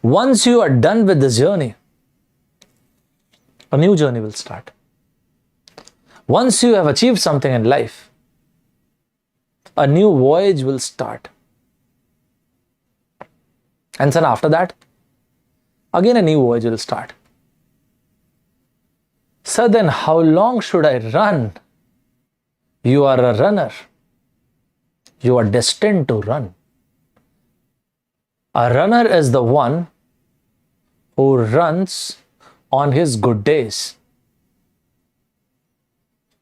once you are done with this journey, a new journey will start. Once you have achieved something in life, a new voyage will start. And then after that, again a new voyage will start. So then how long should I run? You are a runner. You are destined to run. A runner is the one who runs on his good days.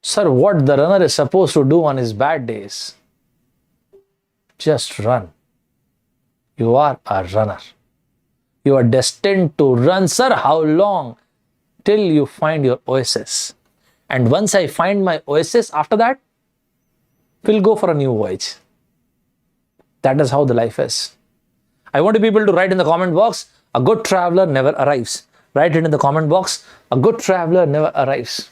Sir, what the runner is supposed to do on his bad days? Just run. You are a runner. You are destined to run. Sir, how long? Till you find your oasis. And once I find my oasis, after that, we'll go for a new voyage. That is how the life is. I want people to write in the comment box, a good traveler never arrives. Write it in the comment box, a good traveler never arrives.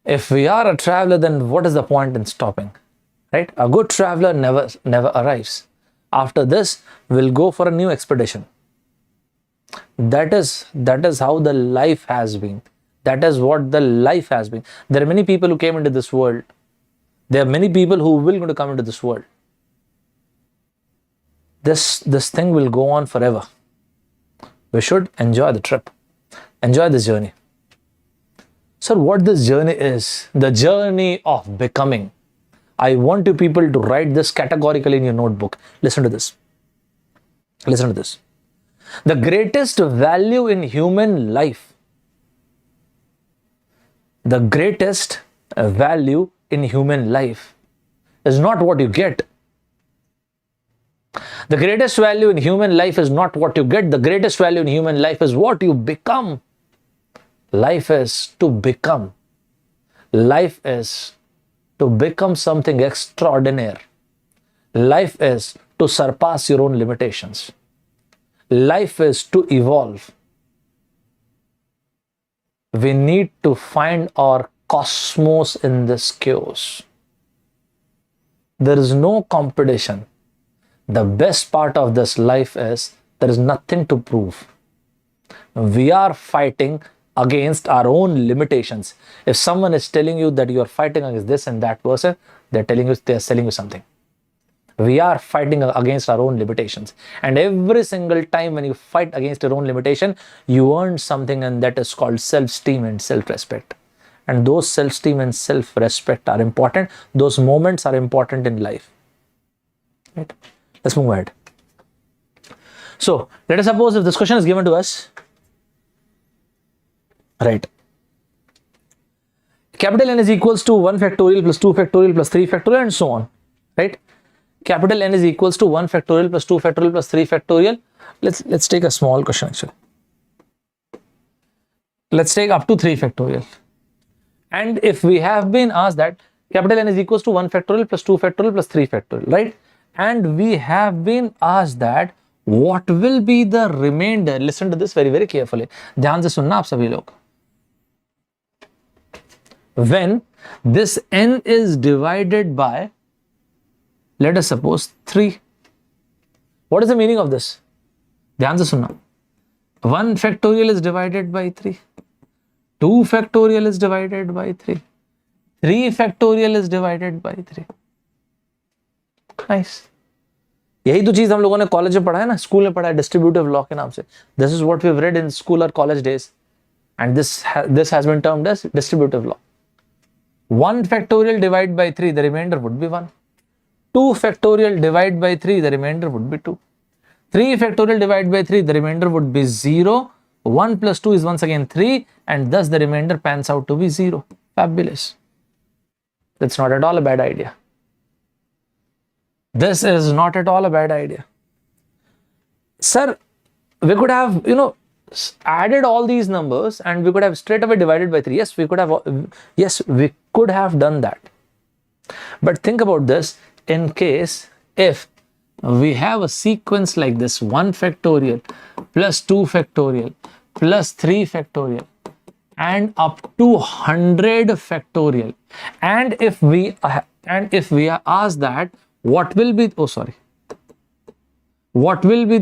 If we are a traveler, then what is the point in stopping? Right? A good traveler never arrives. After this, we'll go for a new expedition. That is how the life has been. That is what the life has been. There are many people who came into this world. There are many people who will going to come into this world. This thing will go on forever. We should enjoy the trip. Enjoy this journey. Sir, what this journey is? The journey of becoming. I want you people to write this categorically in your notebook. Listen to this. Listen to this. The greatest value in human life. The greatest value in human life is not what you get. The greatest value in human life is not what you get. The greatest value in human life is what you become. Life is to become. Life is to become something extraordinary. Life is to surpass your own limitations. Life is to evolve. We need to find our cosmos in this chaos. There is no competition. The best part of this life is there is nothing to prove. We are fighting against our own limitations. If someone is telling you that you are fighting against this and that person, they are selling you something. We are fighting against our own limitations. And every single time when you fight against your own limitation, you earn something, and that is called self-esteem and self-respect. And those self-esteem and self-respect are important. Those moments are important in life. Right? Let's move ahead. So, let us suppose if this question is given to us. Right. Capital N is equals to 1 factorial plus 2 factorial plus 3 factorial and so on. Right? Capital N is equals to 1 factorial plus 2 factorial plus 3 factorial. Let's take a small question actually. Let's take up to 3 factorial. And if we have been asked that capital N is equals to 1 factorial plus 2 factorial plus 3 factorial, right? And we have been asked that what will be the remainder. Listen to this very, very carefully. ध्यान से सुनना आप सभी लोग. When this N is divided by, let us suppose 3. What is the meaning of this? ध्यान से सुनना. 1 factorial is divided by 3. 2 factorial is divided by 3. 3 factorial is divided by 3. Nice. यही तो चीज हम लोगों ने कॉलेज में पढ़ा है ना, स्कूल में पढ़ा है, डिस्ट्रीब्यूटिव लॉ के नाम से. This is what we have read in school और college days, and this has been termed as distributive law. 1 factorial divided by 3, the remainder would be 1. 2 factorial divided by 3, the remainder would be 2. 3 factorial divided by 3, the remainder would be 0. 1 plus 2 is once again 3, and thus the remainder pans out to be 0. Fabulous. That's not at all a bad idea. This is not at all a bad idea. Sir, we could have, added all these numbers and we could have straight away divided by 3. Yes, we could have done that. But think about this, in case if we have a sequence like this, 1 factorial plus 2 factorial plus 3 factorial and up to 100 factorial, and if we are asked that what will be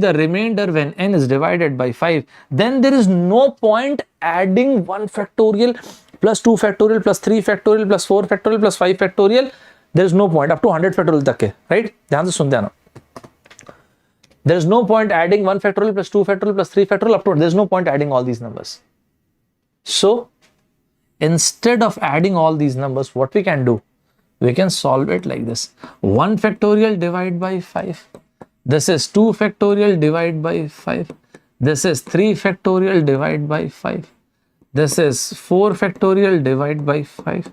the remainder when n is divided by 5, then there is no point adding 1 factorial plus 2 factorial plus 3 factorial plus 4 factorial plus 5 factorial. There is no point up to 100 factorial तक के, right? ध्यान से सुनते आना. There is no point adding 1 factorial plus 2 factorial plus 3 factorial up to. There is no point adding all these numbers. So instead of adding all these numbers, what we can do, we can solve it like this. 1 factorial divided by 5. This is 2 factorial divided by 5. This is 3 factorial divided by 5. This is 4 factorial divided by 5.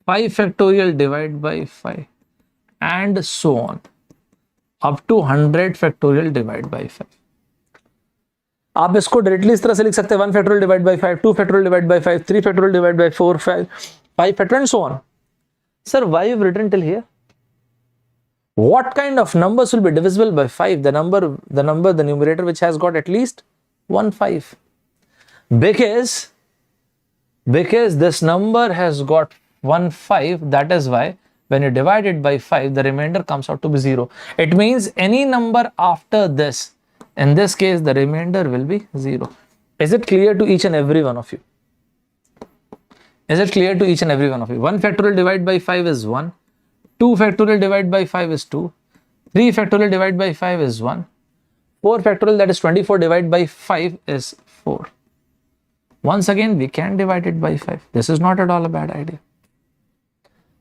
5 factorial divided by 5. And so on. Up to 100 factorial divided by 5. आप इसको directly इस तरह से लिख सकते हैं 1 factorial divided by 5, 2 factorial divided by 5, 3 factorial divided by 4, 5 factorial and so on. Sir, why you've written till here? What kind of numbers will be divisible by 5? The numerator which has got at least 1 5. Because this number has got 1 5, that is why when you divide it by 5, the remainder comes out to be 0. It means any number after this, in this case, the remainder will be 0. Is it clear to each and every one of you? Is it clear to each and every one of you? 1 factorial divided by 5 is 1. 2 factorial divided by 5 is 2. 3 factorial divided by 5 is 1. 4 factorial, that is 24, divided by 5 is 4. Once again, we can divide it by 5. This is not at all a bad idea.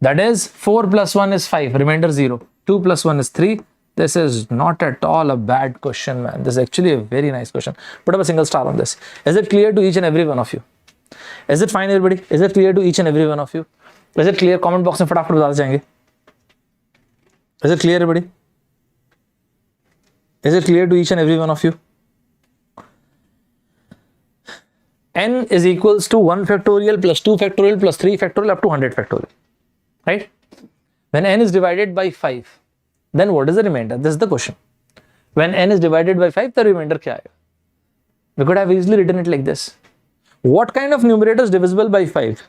That is 4 plus 1 is 5, remainder 0. 2 plus 1 is 3. This is not at all a bad question, man. This is actually a very nice question. Put up a single star on this. Is it clear to each and every one of you? Is it fine, everybody? Is it clear to each and every one of you? Is it clear? Comment box में फटाफट बता जाएंगे. Is it clear, everybody? Is it clear to each and every one of you? N is equals to 1 factorial plus 2 factorial plus 3 factorial up to 100 factorial. Right? When n is divided by 5, then what is the remainder? This is the question. When n is divided by 5, the remainder क्या आएगा? We could have easily written it like this. What kind of numerator is divisible by 5?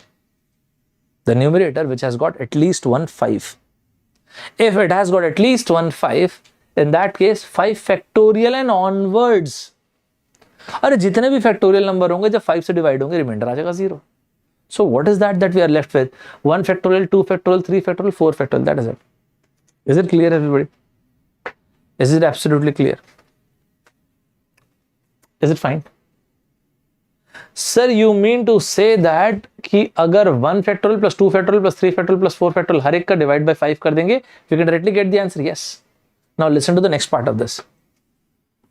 The numerator which has got at least 1 5. If it has got at least 1 5, in that case 5 factorial and onwards. अरे जितने भी factorial number होंगे जब 5 से divide होंगे remainder आ जाएगा 0. So what is that we are left with? 1 factorial, 2 factorial, 3 factorial, 4 factorial. That is it. Is it clear, everybody? Is it absolutely clear? Is it fine? Sir, you mean to say that कि अगर 1 factorial plus 2 factorial plus 3 factorial plus 4 factorial हर एक का divide by 5 कर देंगे, you can directly get the answer. Yes. Now listen to the next part of this.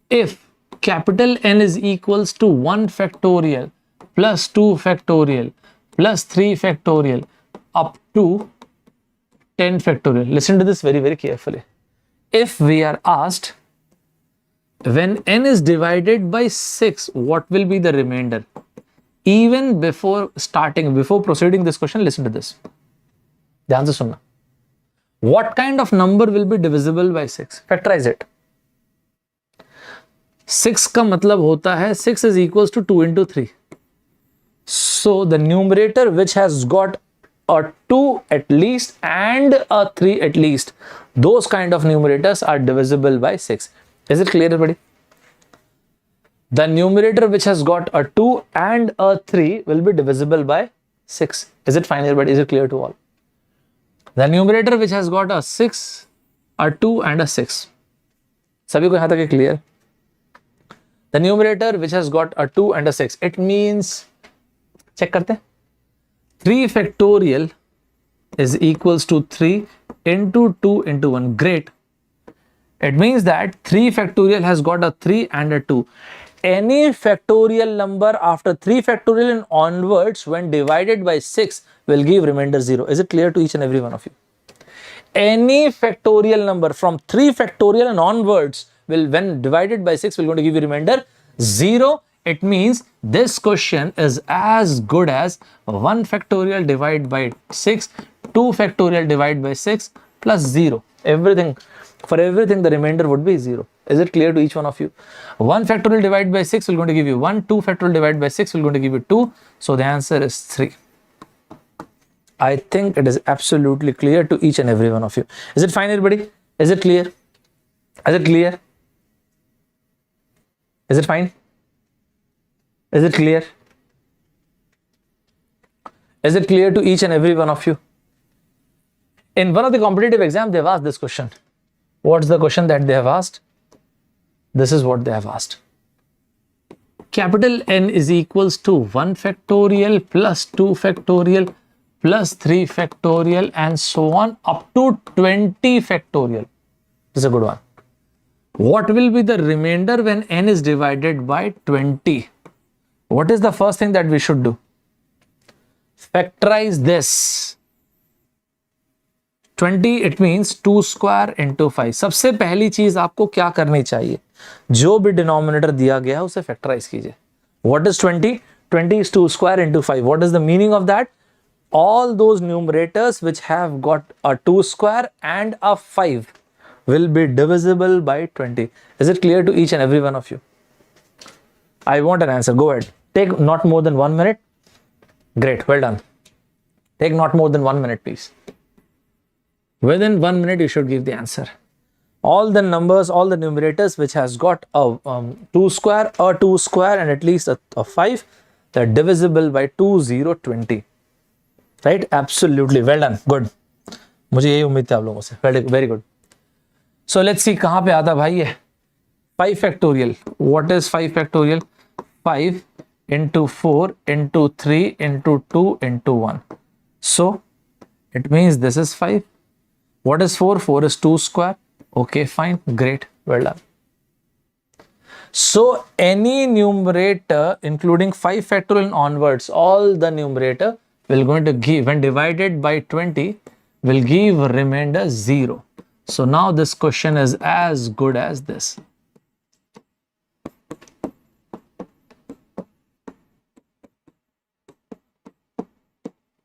If capital N is equals to 1 factorial plus 2 factorial plus 3 factorial up to 10 factorial. Listen to this very, very carefully. If we are asked when n is divided by 6, what will be the remainder? Even before proceeding this question, listen to this. ध्यान से सुनना. What kind of number will be divisible by 6? Factorize it. 6 का मतलब होता है 6 is equals to 2 into 3. So the numerator which has got a 2 at least and a 3 at least, those kind of numerators are divisible by 6. Is it clear, everybody? The numerator which has got a 2 and a 3 will be divisible by 6. Is it fine, everybody? Is it clear to all? The numerator which has got a 6, a 2 and a 6. सभी को यहाँ तक clear? The numerator which has got a 2 and a 6. It means, check करते हैं. 3 factorial is equals to 3 into 2 into 1. Great. It means that 3 factorial has got a 3 and a 2. Any factorial number after 3 factorial and onwards when divided by 6 will give remainder 0. Is it clear to each and every one of you? Any factorial number from 3 factorial and onwards will, when divided by 6, will going to give you remainder 0. It means this question is as good as 1 factorial divided by 6, 2 factorial divided by 6 plus 0. Everything, for everything the remainder would be 0. Is it clear to each one of you? 1 factorial divided by 6 will going to give you 1, 2 factorial divided by 6 will going to give you 2. So the answer is 3. I think it is absolutely clear to each and every one of you. Is it fine, everybody? Is it clear? Is it clear? Is it fine? Is it clear? Is it clear to each and every one of you? In one of the competitive exams, they have asked this question. What's the question that they have asked? This is what they have asked. capital N is equals to 1 factorial plus 2 factorial plus 3 factorial and so on up to 20 factorial. This is a good one. What will be the remainder when n is divided by 20? What is the first thing that we should do? Factorize this. 20 it means 2 square into 5. सबसे पहली चीज आपको क्या करनी चाहिए? जो भी denominator दिया गया है उसे फैक्टराइज कीजिए. What is 20? 20 is 2 square into 5. What is the meaning of that? All those numerators which have got a 2 square and a 5 will be divisible by 20. Is it clear to each and every one of you? I want an answer. Go ahead. Take not more than 1 minute. Great. Well done. Take not more than 1 minute, please. Within 1 minute, you should give the answer. All the numbers, all the numerators which has got a 2 square, a 2 square and at least a 5, they're divisible by 2, 0, 20. Right? Absolutely. Well done. Good. मुझे यही उम्मीद थी आप लोगों से. Very good. So let's see कहाँ पे आता भाई ये 5 factorial. What is 5 factorial? 5 into 4 into 3 into 2 into 1. So it means this is 5. What is 4? 4 is 2 square. Okay, fine. Great. Well done. So any numerator including 5 factorial and onwards, all the numerator will going to give, when divided by 20, will give remainder 0. So now this question is as good as this.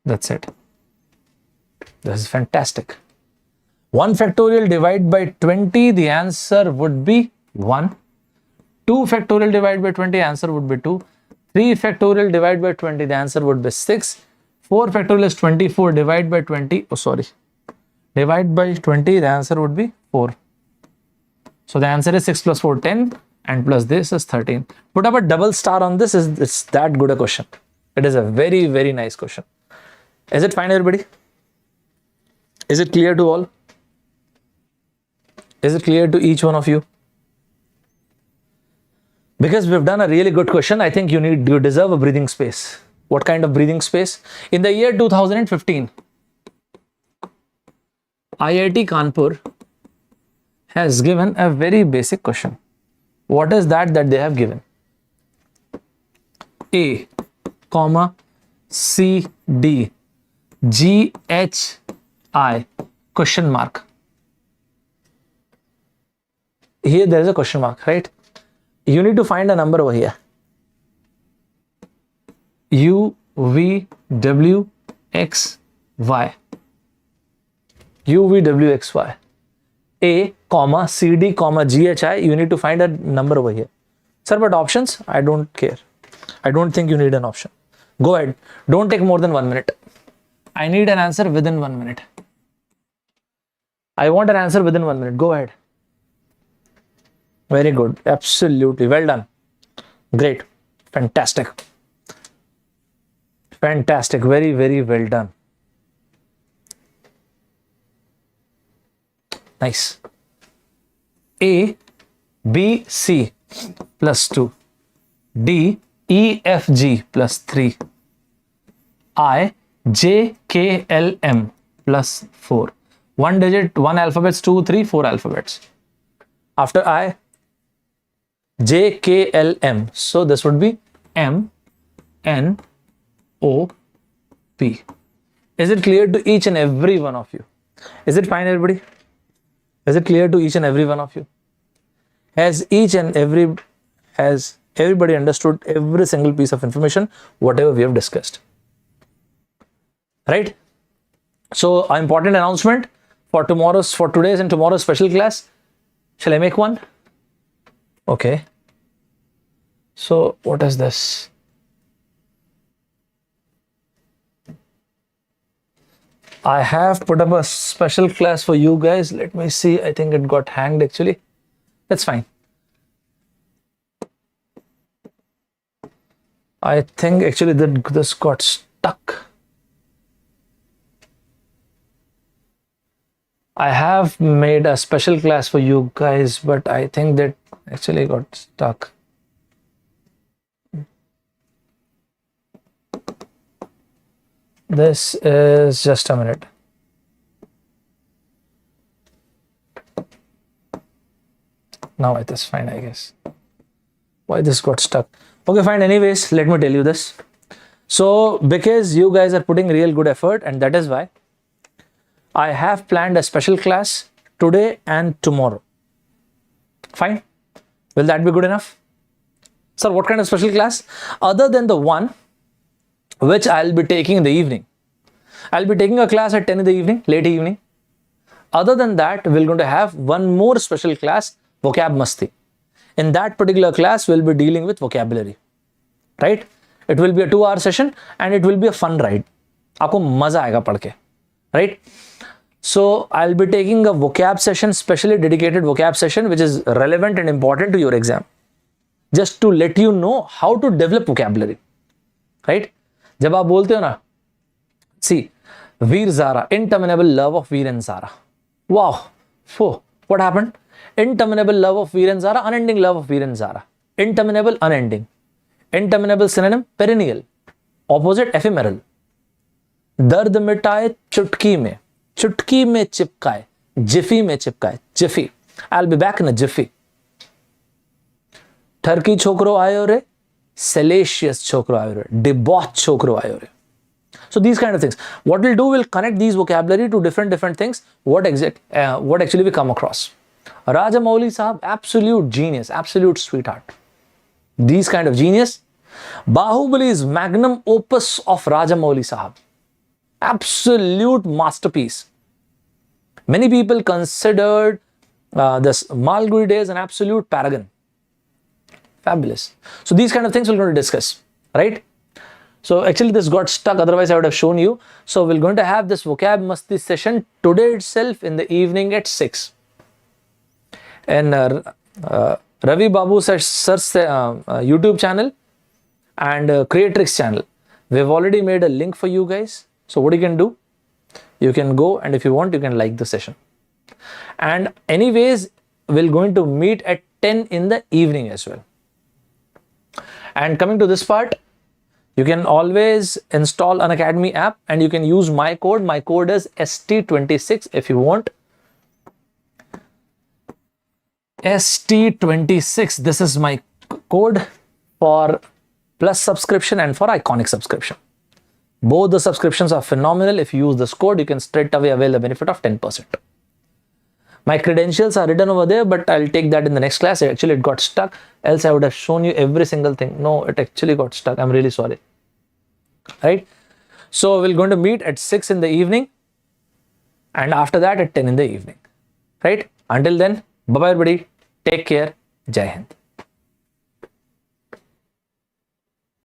That's it. This is fantastic. 1 factorial divided by 20, the answer would be 1. 2 factorial divided by 20, answer would be 2. 3 factorial divided by 20, the answer would be 6. 4 factorial is 24 divided by 20. Oh, sorry. Divide by 20, the answer would be 4. So the answer is 6 plus 4, 10. And plus this is 13. Put up a double star on this. It's that good a question. It is a very, very nice question. Is it fine, everybody? Is it clear to all? Is it clear to each one of you? Because we've done a really good question, I think you deserve a breathing space. What kind of breathing space? In the year 2015, IIT Kanpur has given a very basic question. What is that they have given? A, comma, C, D, G, H, I, question mark. Here there is a question mark, right? You need to find a number over here. U, V, W, X, Y. U, V, W, X, Y. A, comma, C, D, comma, G, H, I. You need to find a number over here. Sir, but options? I don't care. I don't think you need an option. Go ahead. Don't take more than 1 minute. I need an answer within 1 minute. I want an answer within 1 minute. Go ahead. Very good. Absolutely. Well done. Great. Fantastic. Fantastic. Very, very well done. Nice. A, B, C plus 2. D, E, F, G plus 3. I, J, K, L, M plus 4. One digit, one alphabets, 2, 3, 4 alphabets. After I, J, K, L, M. So this would be M, N, O, P. Is it clear to each and every one of you? Is it fine, everybody? Is it clear to each and every one of you? Has everybody understood every single piece of information, whatever we have discussed? Right? So, an important announcement for today's and tomorrow's special class. Shall I make one? Okay. So, what is this? I have put up a special class for you guys. Let me see. I think it got hanged actually. That's fine. I think actually this got stuck. I have made a special class for you guys, but I think that actually got stuck. This is just a minute. Now it is fine, I guess. Why this got stuck? Okay, fine. Anyways, let me tell you this. So, because you guys are putting real good effort, and that is why I have planned a special class today and tomorrow. Fine. Will that be good enough? Sir, what kind of special class? Other than the one which I'll be taking in the evening. I'll be taking a class at 10 in the evening, late evening. Other than that, we're going to have one more special class, Vocab Masti. In that particular class, we'll be dealing with vocabulary. Right? It will be a 2-hour session and it will be a fun ride. आपको मजा आएगा पढ़ के. Right? So, I'll be taking a vocab session, specially dedicated vocab session, which is relevant and important to your exam. Just to let you know how to develop vocabulary. Right? जब आप बोलते हो ना, see, Veer Zara, interminable love of Veer and Zara. Wow. Whoa. What happened? Interminable love of Veer and Zara, unending love of Veer and Zara. Interminable, unending. Interminable synonym, perennial. Opposite, ephemeral. दर्द मिटाए चुटकी में. चुटकी में चिपकाए. जिफी में चिपकाए. Zifi. I'll be back in a jiffy. ठरकी छोकरो आयो रे. Salacious छोकरो आयो रे. Debauched छोकरो आयो रे. So these kind of things. What we'll do, we'll connect these vocabulary to different things. What actually we come across. Rajamouli Sahab, absolute genius, absolute sweetheart. These kind of genius. Bahubali is magnum opus of Rajamouli Sahab. Absolute masterpiece. Many people considered this Malgudi Days an absolute paragon. Fabulous. So these kind of things we're going to discuss, right? So actually this got stuck, otherwise I would have shown you. So we're going to have this vocab masti session today itself in the evening at 6. And Ravi Babu sir's YouTube channel and Creatrix channel. We've already made a link for you guys. So what you can do, you can go and if you want, you can like the session. And anyways, we're going to meet at 10 in the evening as well. And coming to this part, you can always install an Academy app and you can use my code. My code is ST26 if you want. ST26. This is my code for Plus subscription and for Iconic subscription. Both the subscriptions are phenomenal. If you use this code, you can straight away avail the benefit of 10%. My credentials are written over there, but I'll take that in the next class. Actually, it got stuck. Else I would have shown you every single thing. No, it actually got stuck. I'm really sorry. Right? So we're going to meet at 6 in the evening and after that at 10 in the evening. Right? Until then, bye-bye everybody. Take care. Jai Hind.